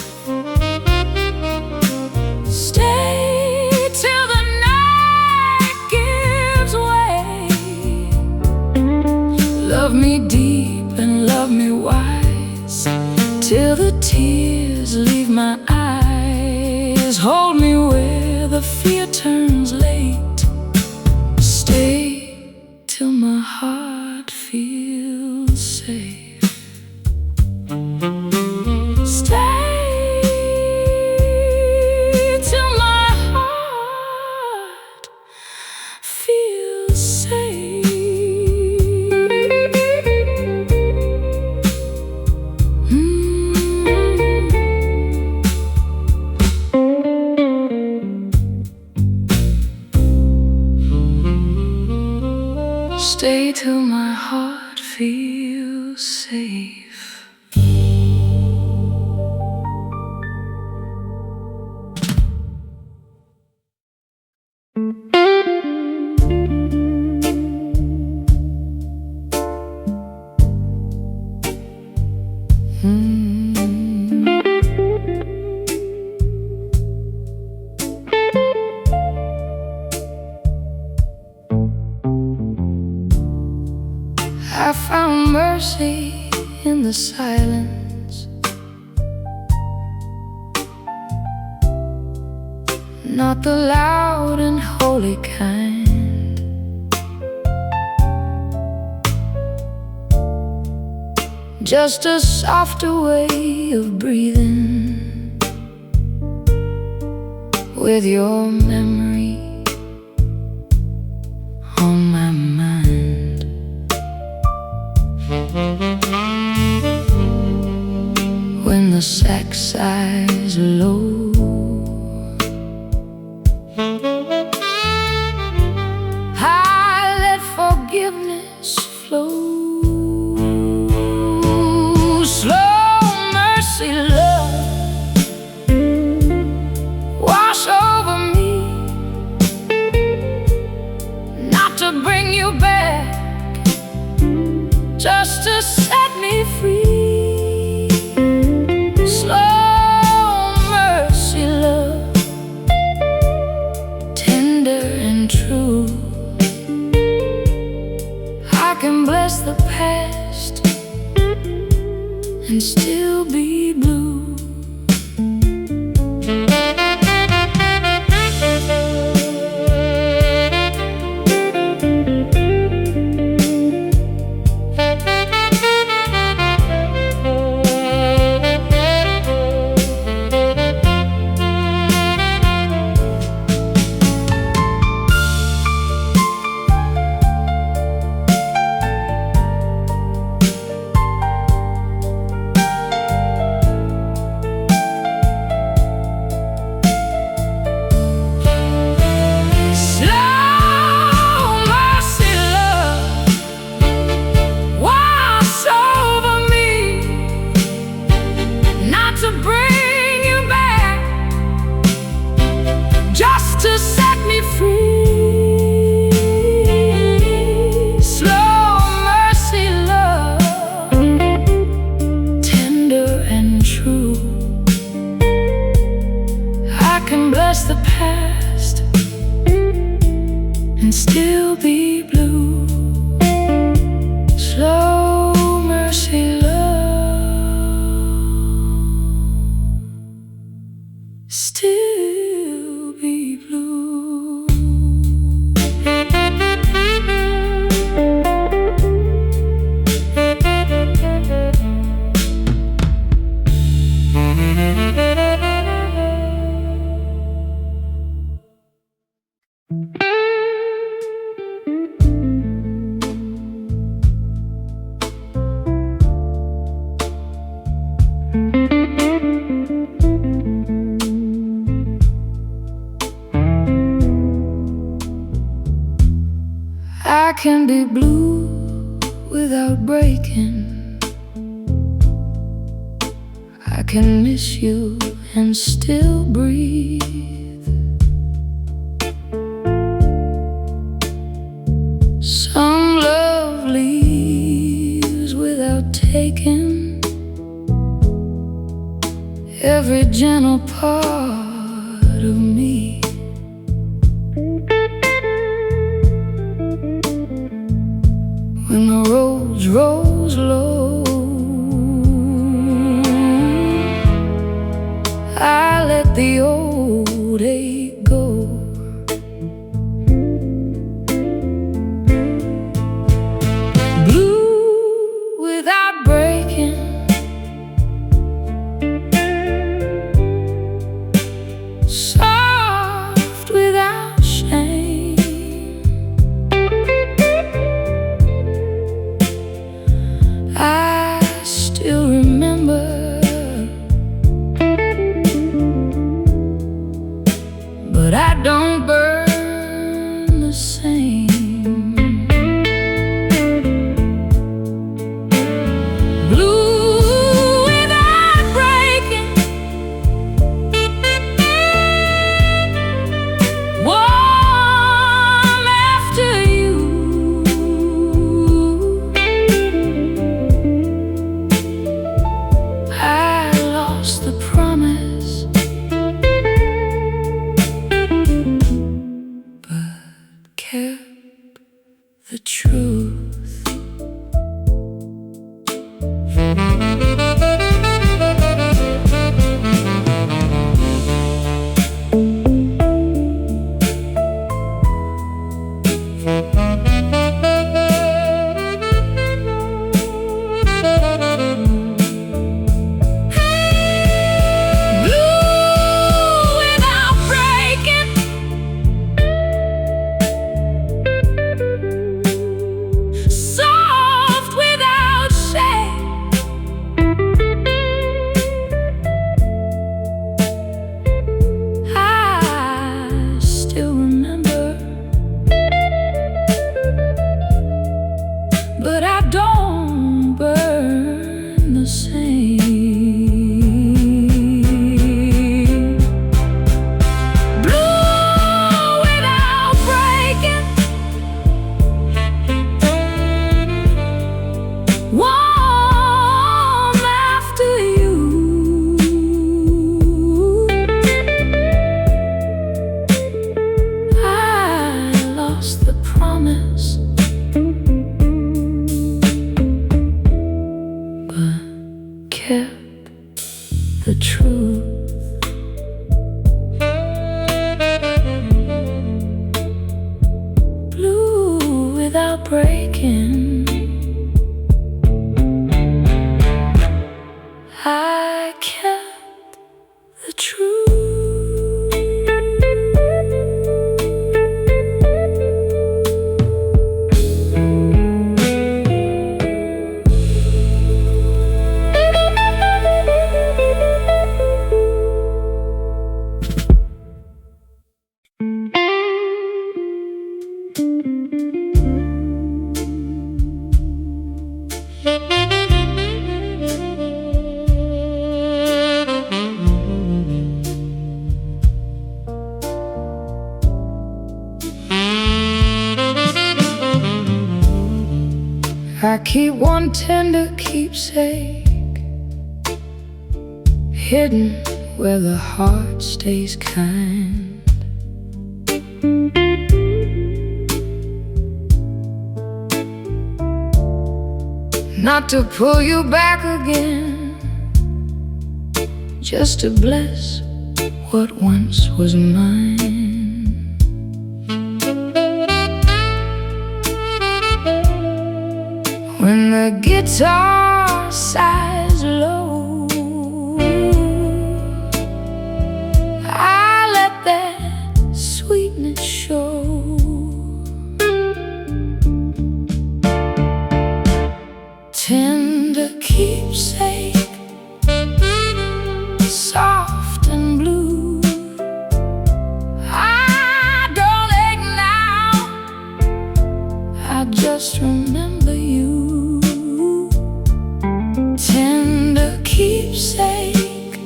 Stay till the night gives way. Love me deep and love me wise, till the tears leave my eyes. Hold me where the fear turns late. Stay till my heart feels safe. Stay till my heart feels safe. Stay till my heart feels safe. I found mercy in the silence, not the loud and holy kind. Just a softer way of breathing, with your memory on my mind. When the sax sighs low, I let forgiveness flow. Slow mercy, love, wash over me, not to bring you back, just to set me free. and still be blue. To set me free, slow mercy love, tender and true. I can bless the past and still be blue. Slow mercy love, still be blue. I can be blue without breaking. I can miss you and still breathe. Some love leaves without taking. Every gentle part of me. When the roads rose low, I let the old ache go. Blue without breaking. Soft without shame. I still remember, but I don't burn the same. Blue without breaking. Warm after you. I lost the promise, but kept the truth. But I don't burn the same. Blue without breaking. Warm after you. I lost the promise, truth. Blue without breaking. I kept the truth. I keep one tender keepsake, hidden where the heart stays kind. Not to pull you back again, just to bless what once was mine. When the guitar sighs low, I let that sweetness show. Tender keepsake, soft and blue, I don't ache now, I just remember you. Tender keepsake,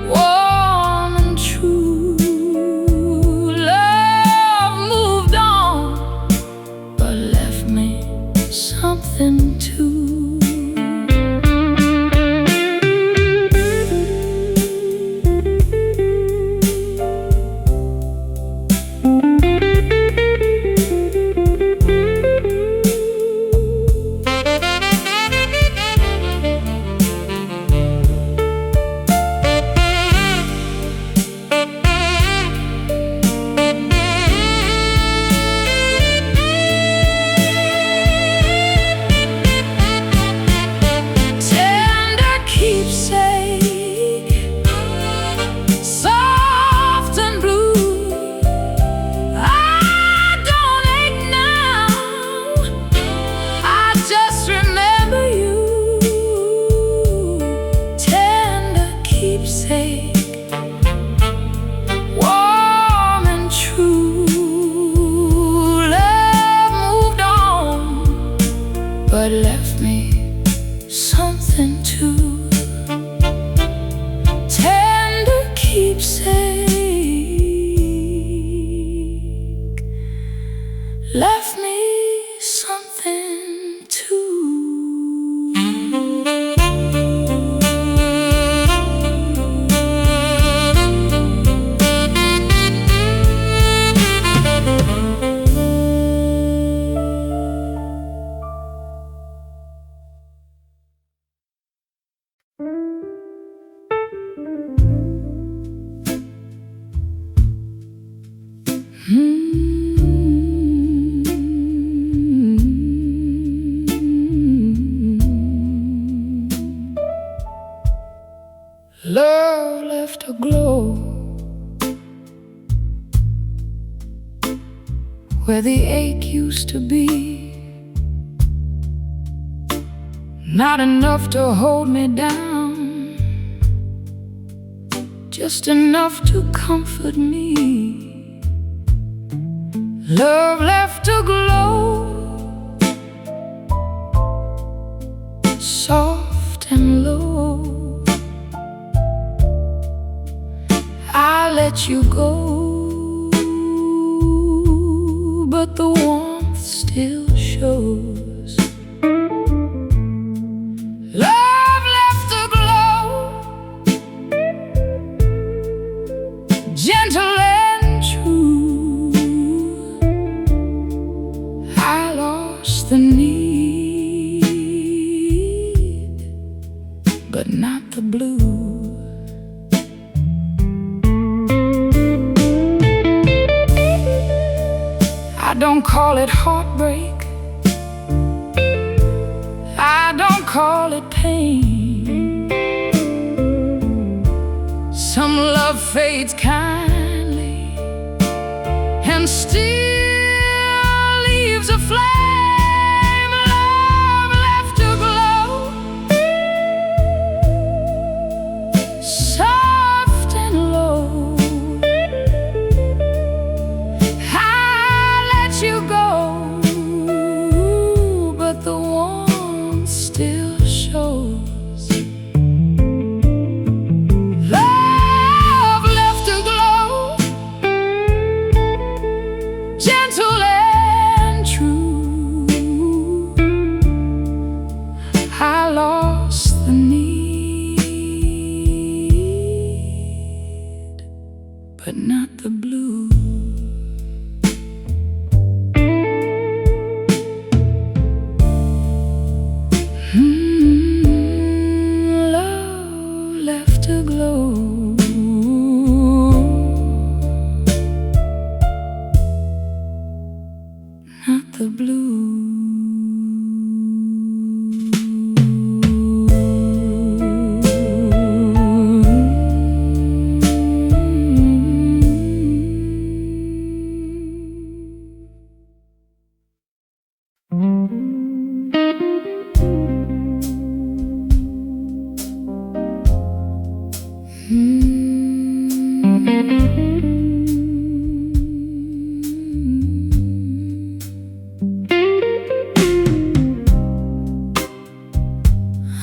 warm and true. Love moved on, but left me something too. But left me something too. Tender keepsake, left me something too. Love left a glow where the ache used to be. Not enough to hold me down, just enough to comfort me. Love left a glow, soft and low. I let you go, but the warmth still shows. Love left a glow, gentle and true. I lost the need, but not the blues. don't call it heartbreak, I don't call it pain. Some love fades kindly and still leaves a flame, love left to glow, soft and low. I let you go, but the warmth still shows. Gentle and true, I lost the need, but not the blue. Love left to glow, not the blue.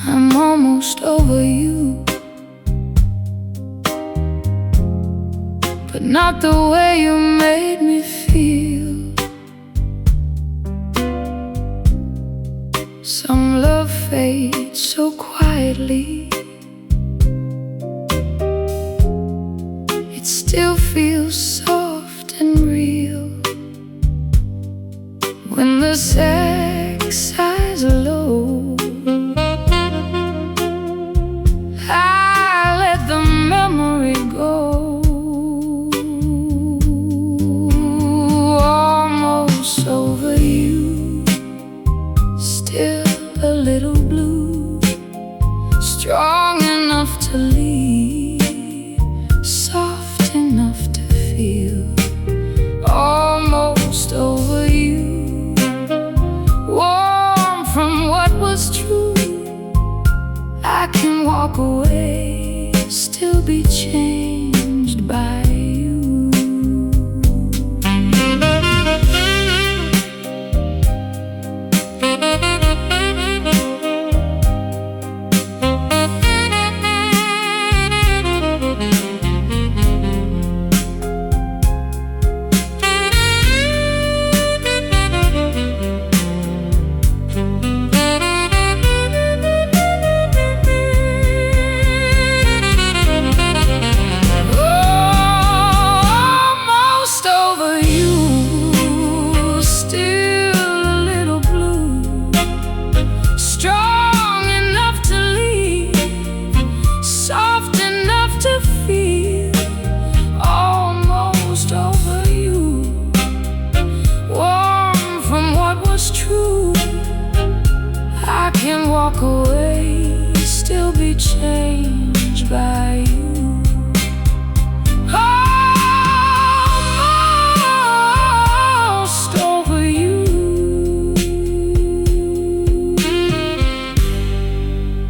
I'm almost over you, but not the way you made me feel. Some love fades so quietly, it still feels soft and real. When the sex highs are low, I let the memory go. Almost over you, still a little blue, strong enough to leave, soft enough to feel. Almost over you, warm from what was true. I can walk away, still be changed by you. Walk away, still be changed by you. Almost over you,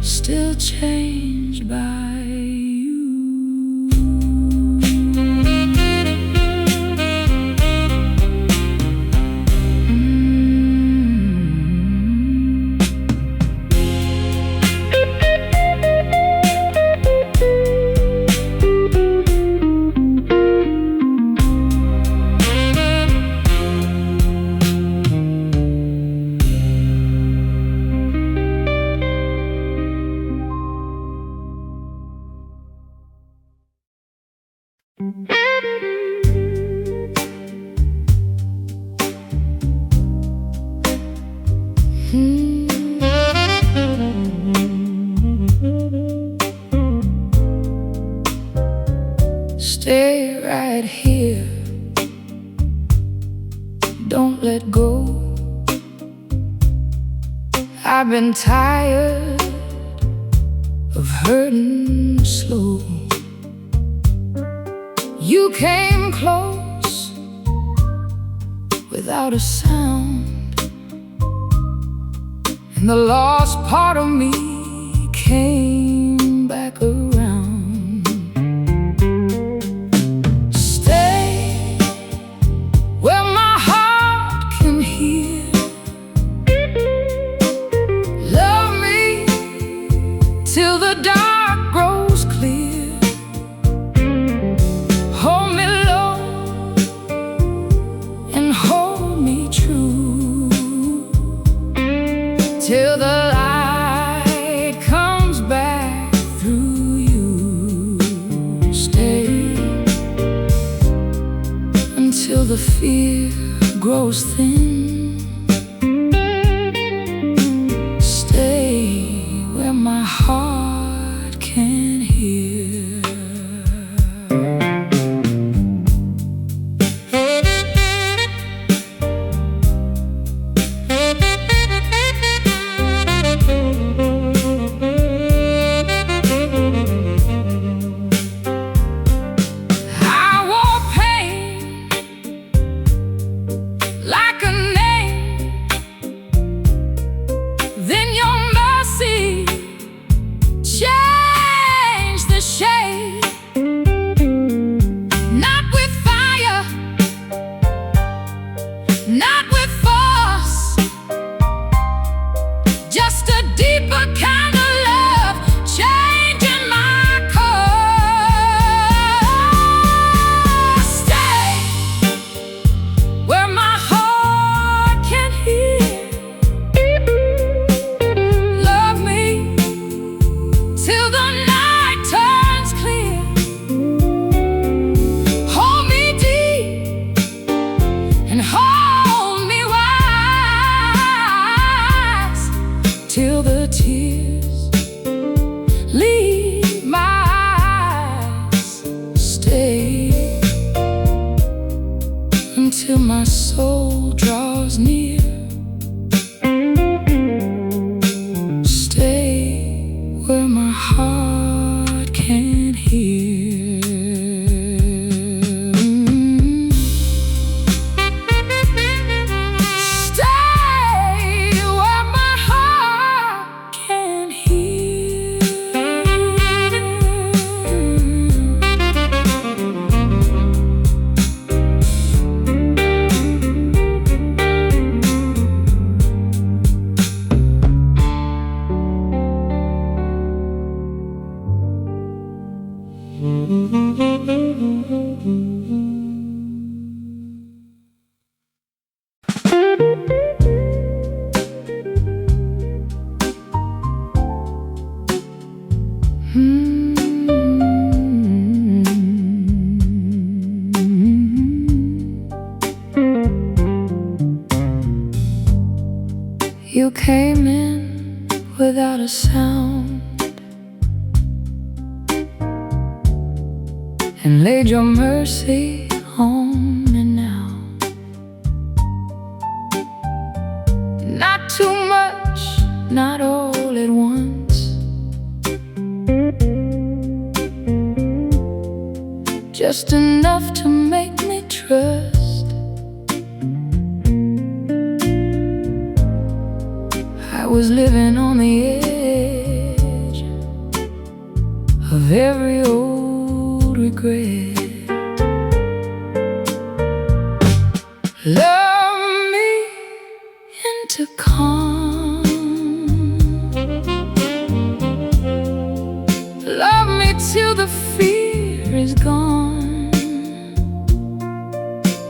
still changed by you. Stay right here, don't let let go. I've been tired of hurting slow. You came close without a sound, and the lost part of me came back around. Stay where my heart can hear. Love me till the dark grows clear. Hold me low and hold me true till the light comes back through you. Stay until the fear grows thin. Stay where my heart can hear. I wore pain like a name, then your mercy changed the shade. Not with fire, not with force, just a deeper kind of love, changing my course. Stay where my heart can hear. Love me till the night turns clear. Hold me deep and hold me wise till the tears leave my eyes. Stay until my soul draws near. Stay where my heart can hear. Stay where my heart can hear. You came in without a sound and laid your mercy on me now. Not too much, not all at once, just enough to make me trust. I was living on the edge of every old regret. Love me into calm. Love me till the fear is gone.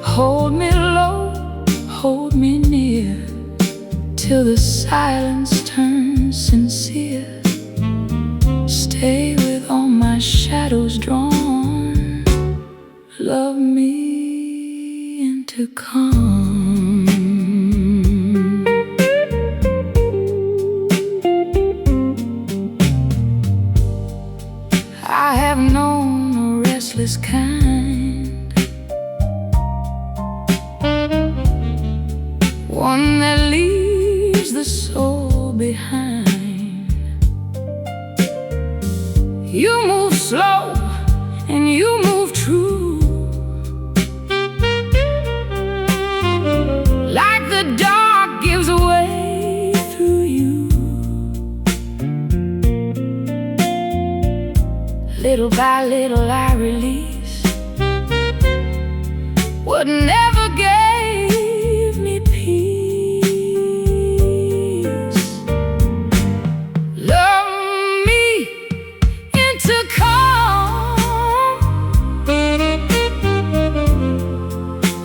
Hold me low, hold me near, till the silence turns sincere. Stay with all my shadows drawn. Love me into calm. I have known a restless kind, You move slow and you move true, like the dark gives way through you. Little by little I release what never gave me peace. Love me into calm,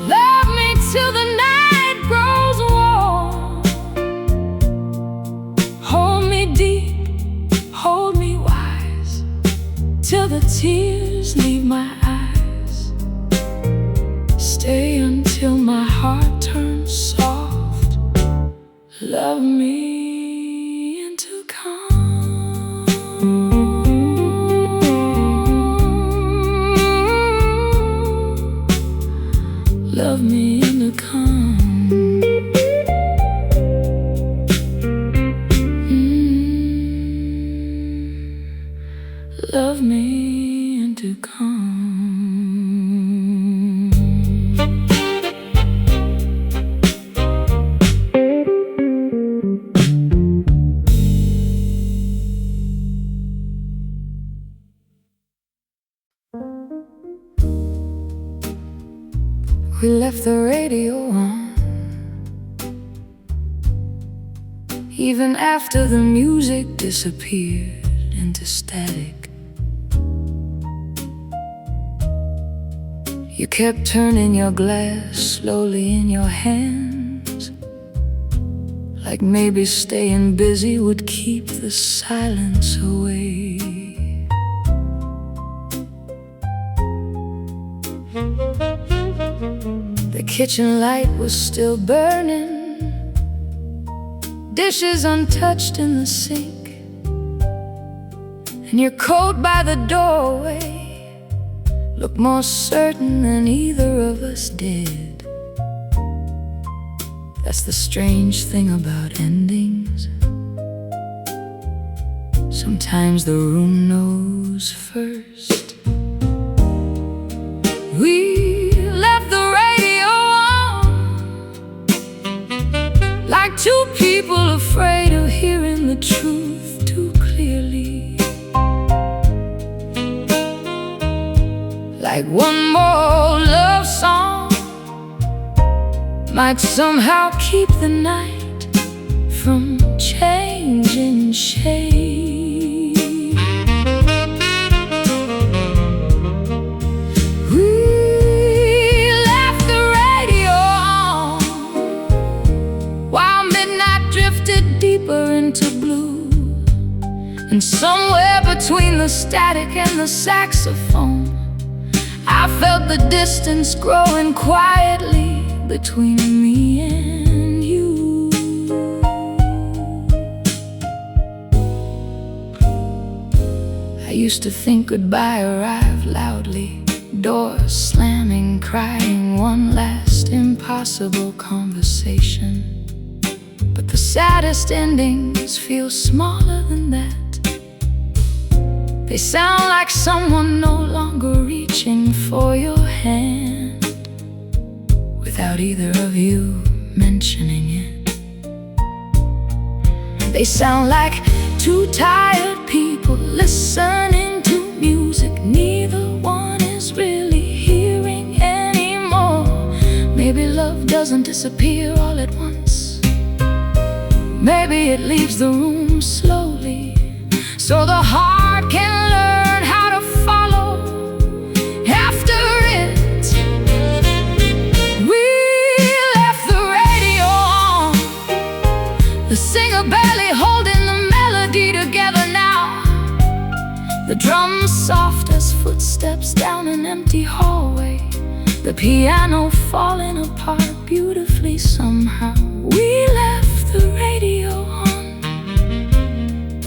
love me till the night grows warm. Hold me deep, hold me wise, till the tears leave my eyes. Stay until my heart turns soft. Love me into calm. Love me into calm. Love me into calm. We left the radio on, even after the music disappeared into static. You kept turning your glass slowly in your hands, like maybe staying busy would keep the silence away. The kitchen light was still burning, dishes untouched in the sink, and your coat by the doorway looked more certain than either of us did. That's the strange thing about endings. Sometimes the room knows first. We left the radio on, like two people afraid of hearing the truth too clearly. Like one more love song might somehow keep the night from changing shade. We left the radio on while midnight drifted deeper into blue, and somewhere between the static and the saxophone I felt the distance growing quietly between me and you. I used to think goodbye arrived loudly, doors slamming, crying, one last impossible conversation. But the saddest endings feel smaller than that. They sound like someone no longer reaching for your hand without either of you mentioning it. They sound like two tired people listening to music neither one is really hearing anymore. Maybe love doesn't disappear all at once. Maybe it leaves the room slowly, so the heart can learn how to follow after it. We left the radio on, the singer barely holding the melody together now, the drums soft as footsteps down an empty hallway, the piano falling apart beautifully somehow. We left the radio on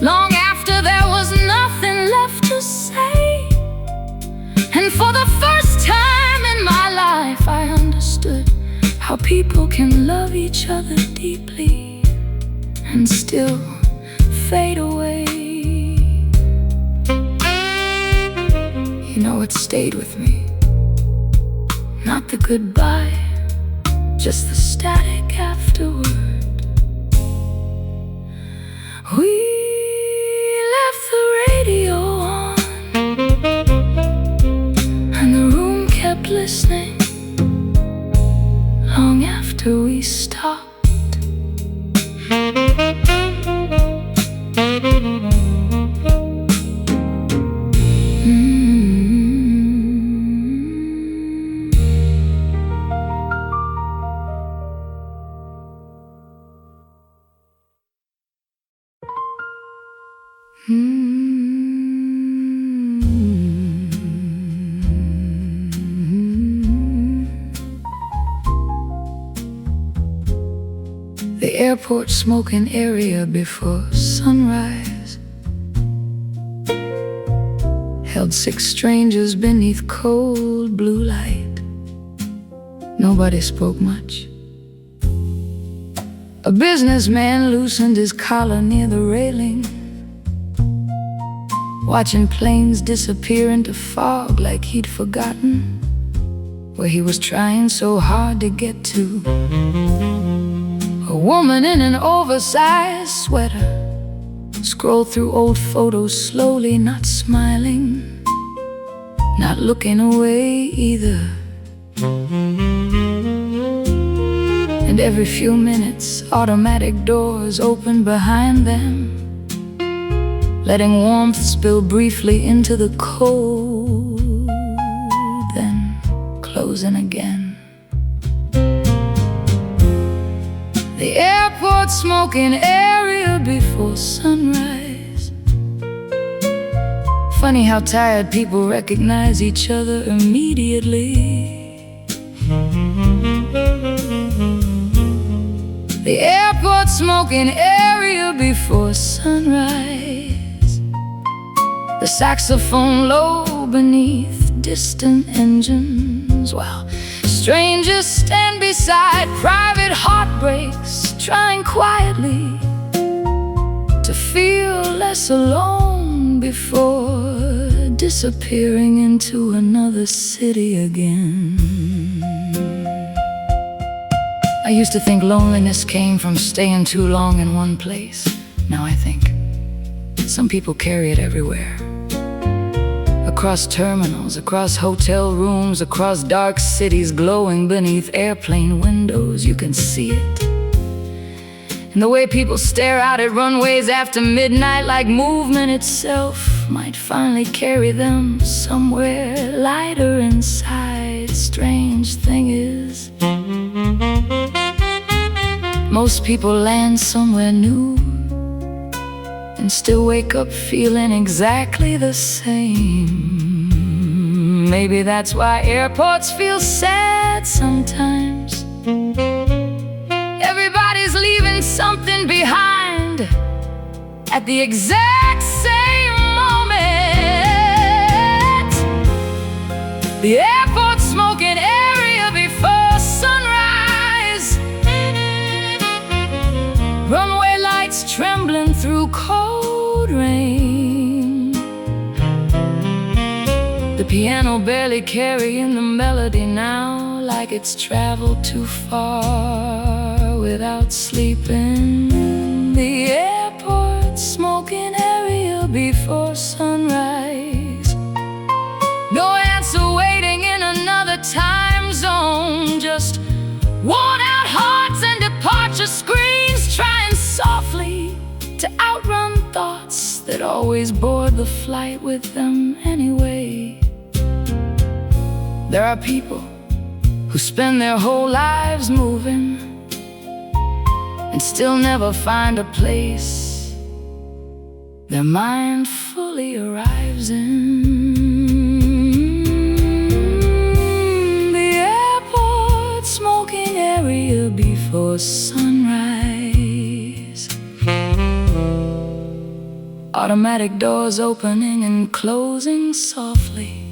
long after there was nothing left to say. And for the first time in my life I understood how people can love each other deeply and still fade away. airport stayed with me. Not the goodbye, just the static afterward. We left the radio on, and the room kept listening long after we stopped. The airport smoking area before sunrise held 6 strangers beneath cold blue light. Nobody spoke much. A businessman loosened his collar near the railing, watching planes disappear into fog like he'd forgotten where he was trying so hard to get to. A woman in an oversized sweater scrolled through old photos slowly, not smiling, not looking away either. And every few minutes, automatic doors opened behind them, letting warmth spill briefly into the cold, then closing again. The airport smoking area before sunrise. Funny how tired people recognize each other immediately. The airport smoking area before sunrise. The saxophone low beneath distant engines, while strangers stand beside private heartbreaks, trying quietly to feel less alone before disappearing into another city again. I used to think loneliness came from staying too long in one place. Now I think some people carry it everywhere. Across terminals, across hotel rooms, across dark cities glowing beneath airplane windows, you can see it. And the way people stare out at runways after midnight, like movement itself might finally carry them somewhere lighter inside. Strange thing is, most people land somewhere new and still wake up feeling exactly the same. Maybe that's why airports feel sad sometimes. Everybody's leaving something behind at the exact same moment. The airport smoking area before sunrise. Runway lights trembling through cold rain. The piano barely carrying the melody now, like it's traveled too far without sleeping. The airport smoking area before sunrise. No answer waiting in another time zone. Just worn out hearts and departure screens, trying softly to outrun thoughts that always board the flight with them anyway. There are people who spend their whole lives moving and still never find a place their mind fully arrives in. The airport smoking area before sunrise. Automatic doors opening and closing softly,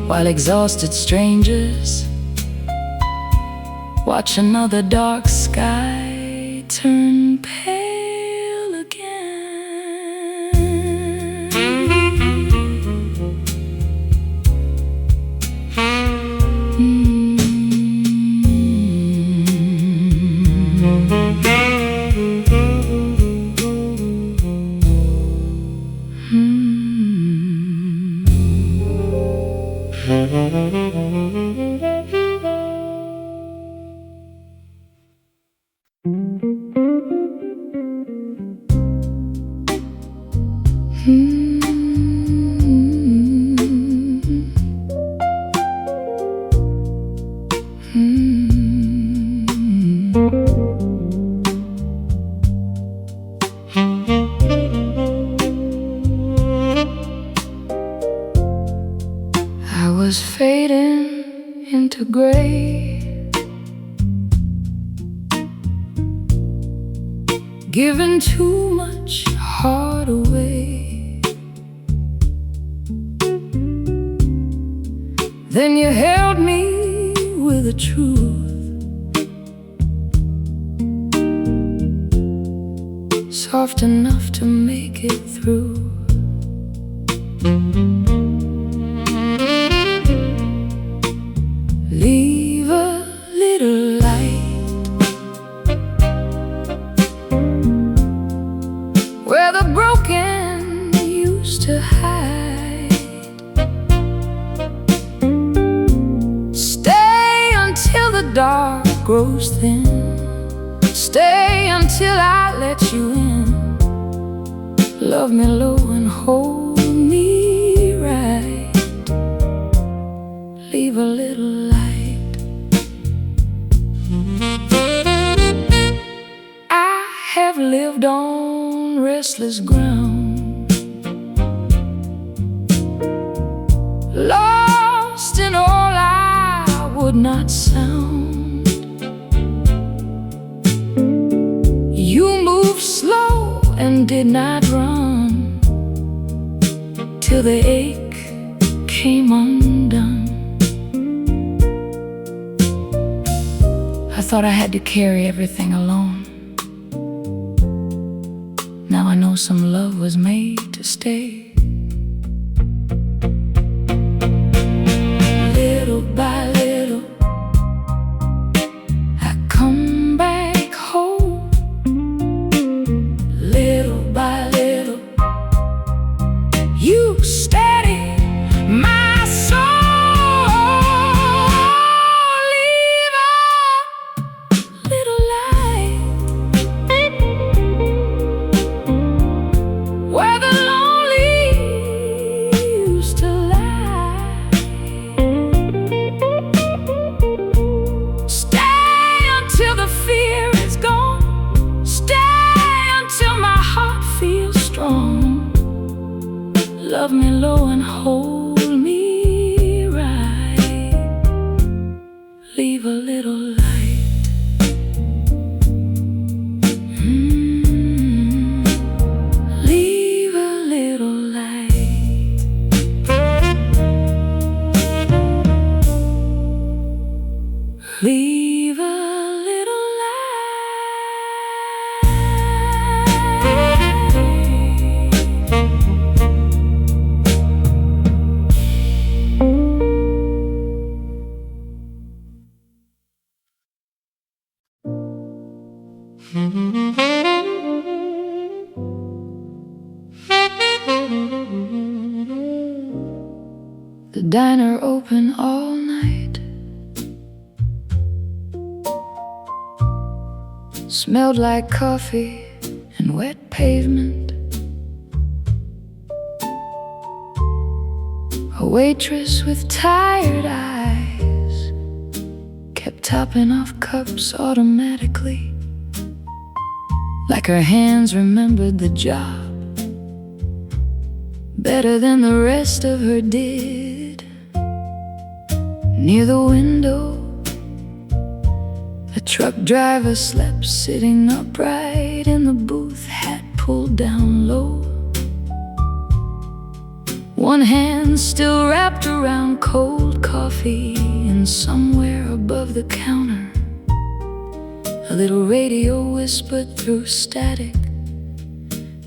while exhausted strangers watch another dark sky turn pale again. Mm. I was fading into gray, giving too much heart away. Then you held me with the truth, soft enough to make it through. Leave a little light where the broken used to hide. Stay until the dark grows thin. Stay until I let you in. Love me low and hold me right. Leave a little light. I have lived on restless ground, lost in all I would not sound. You moved slow and did not run till the ache came undone. I thought I had to carry everything alone. Now I know some love was made to stay. Little by little, I come back home. Little by little, you steady my soul. Leave a little light where the lonely used to lie. Stay until the fear is gone. Stay until my heart feels strong. Love me low and hold me right. Leave a little light. Leave a little light. Leave a little The diner open all night, smelled like coffee and wet pavement. A waitress with tired eyes kept topping off cups automatically, like her hands remembered the job better than the rest of her did. Near the window, a truck driver slept sitting upright in the booth, hat pulled down low. One hand still wrapped around cold coffee, and somewhere above the counter, a little radio whispered through static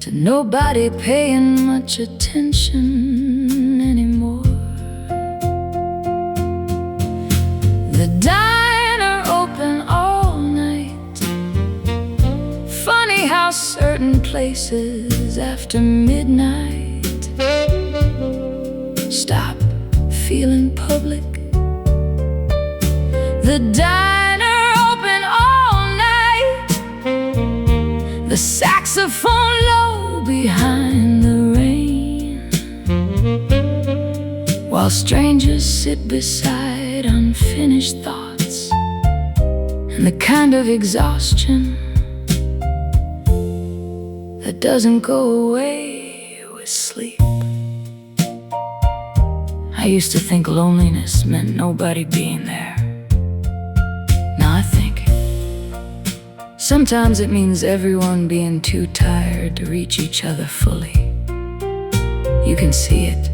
to nobody paying much attention anymore. The diner open all night. Funny how certain places after midnight stop feeling public. The diner open all night. The saxophone low behind the rain. while strangers sit beside unfinished thoughts, and the kind of exhaustion that doesn't go away with sleep. I used to think loneliness meant nobody being there. Now I think sometimes it means everyone being too tired to reach each other fully. You can see it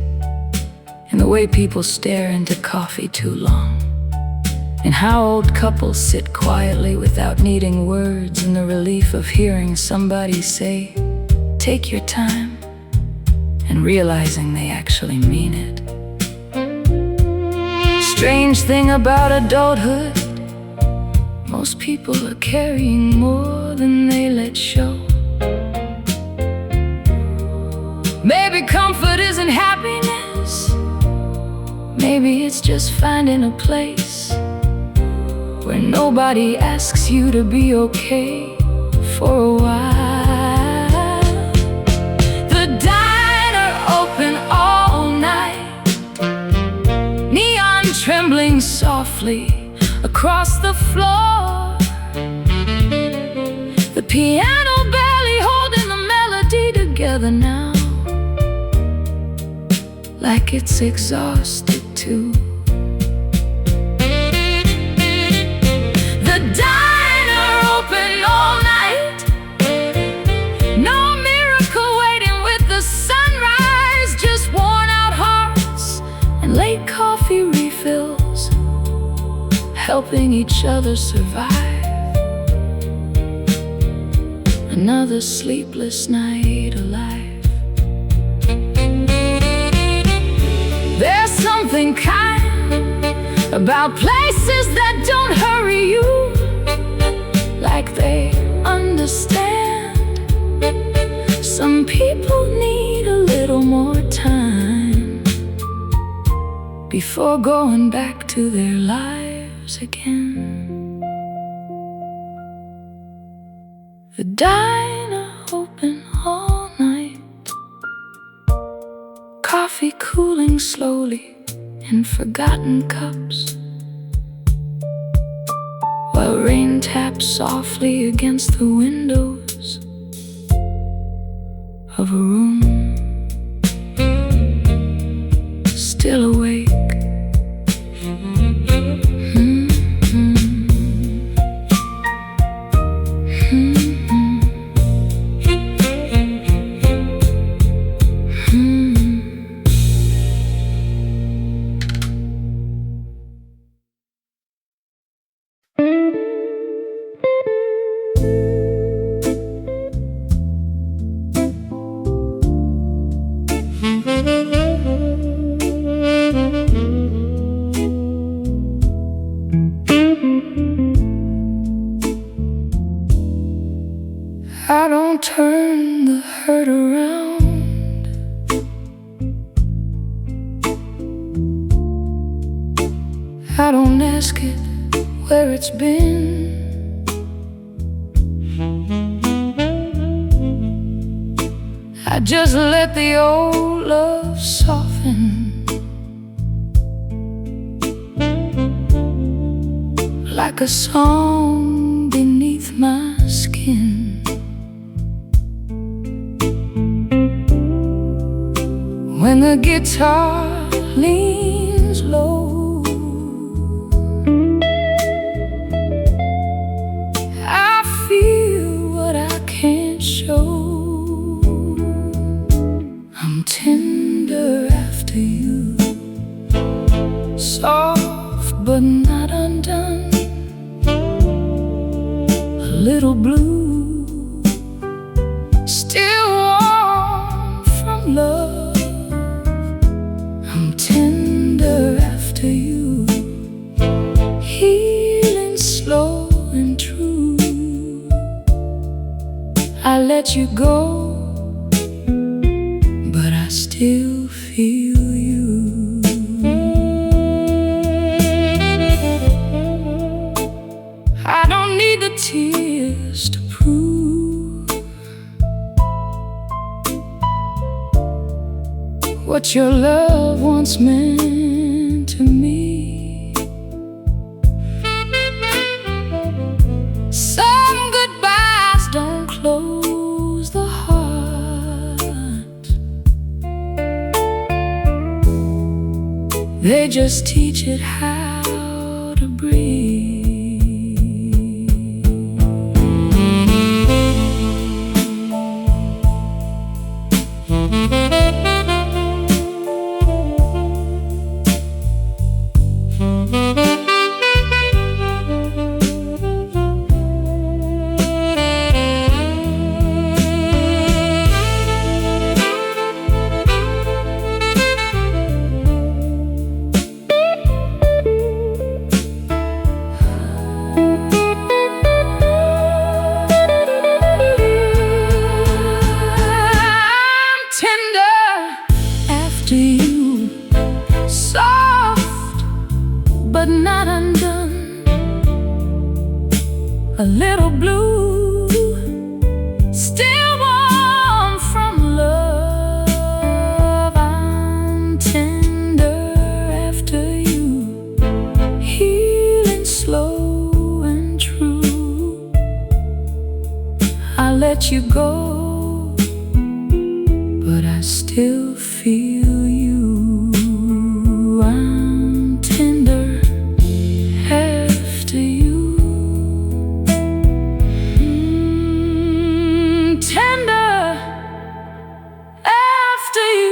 in the way people stare into coffee too long, and how old couples sit quietly without needing words, and the relief of hearing somebody say, "Take your time," and realizing they actually mean it. Strange thing about adulthood, most people are carrying more than they let show. Maybe comfort isn't happiness. Maybe it's just finding a place where nobody asks you to be okay for a while. The diner open all night, neon trembling softly across the floor, the piano barely holding the melody together now, like it's exhausted too. The diner open all night, no miracle waiting with the sunrise, just worn out hearts and late coffee refills, helping each other survive another sleepless night alive. There's something kind about places that don't hurry you, like they understand some people need a little more time before going back to their lives again. The diner open all night, coffee cooling slowly in forgotten cups, while rain taps softly against the windows of a room still awake. I don't turn the hurt around. I don't ask it where it's been. I just let the old love soften, like a song beneath my skin. When the guitar leans low, I feel what I can't show. I'm tender after you, soft but not undone, a little blue, still warm from love. I'm tender after you, healing slow and true. I let you go, but I still feel you. I don't need the tears to prove what your love once meant to me. Some goodbyes don't close the heart, they just teach it how to breathe. But not undone, a little blue, still warm from love. I'm tender after you, healing slow and true. I let you go, but I still feel you. I'm tender after you, tender after you.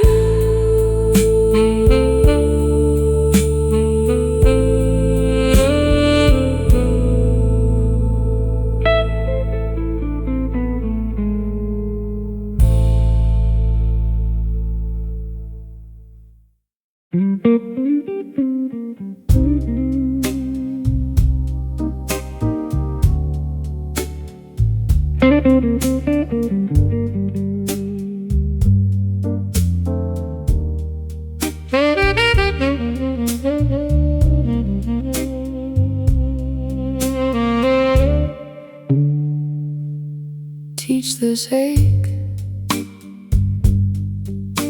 Teach this ache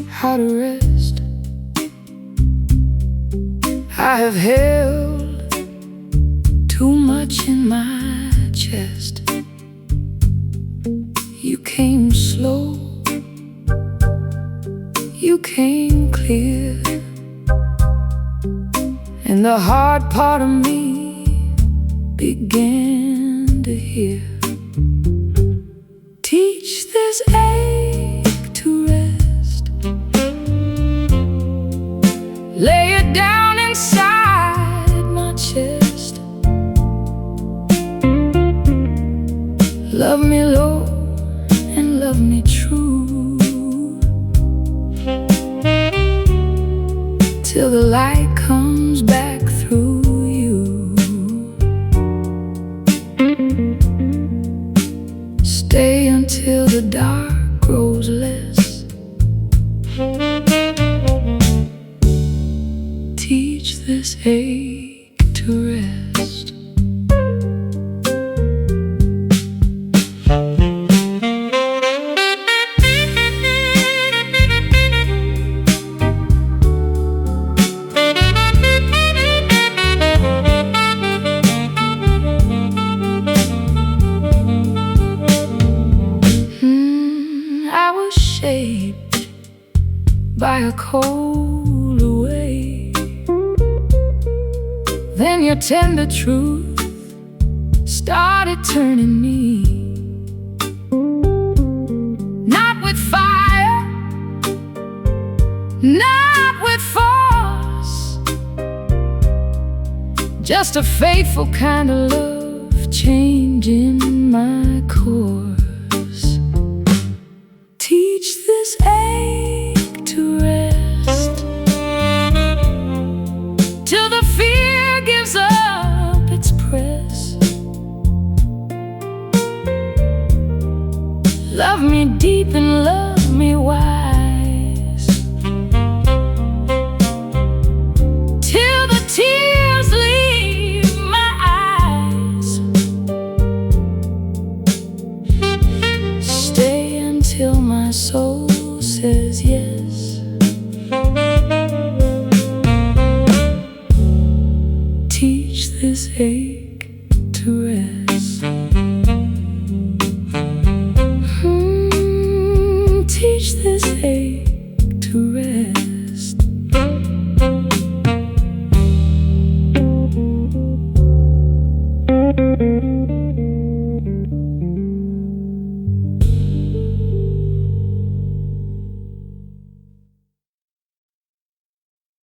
how to rest. I have held too much in my chest. You came slow, you came clear, and the hard part of me began to hear. Teach this ache to rest. Lay it down inside my chest. Love me low and love me true, till the light comes back through you. Stay until the dark grows less. Teach this ache to rest. I was shaped by a colder way. Then your tender truth started turning me. Not with fire, not with force, just a faithful kind of love changing my course. Teach this ache to rest, till the fear gives up its press. Love me deep and love me wise, till the tears leave my eyes. Stay until my soul says yes. take to rest.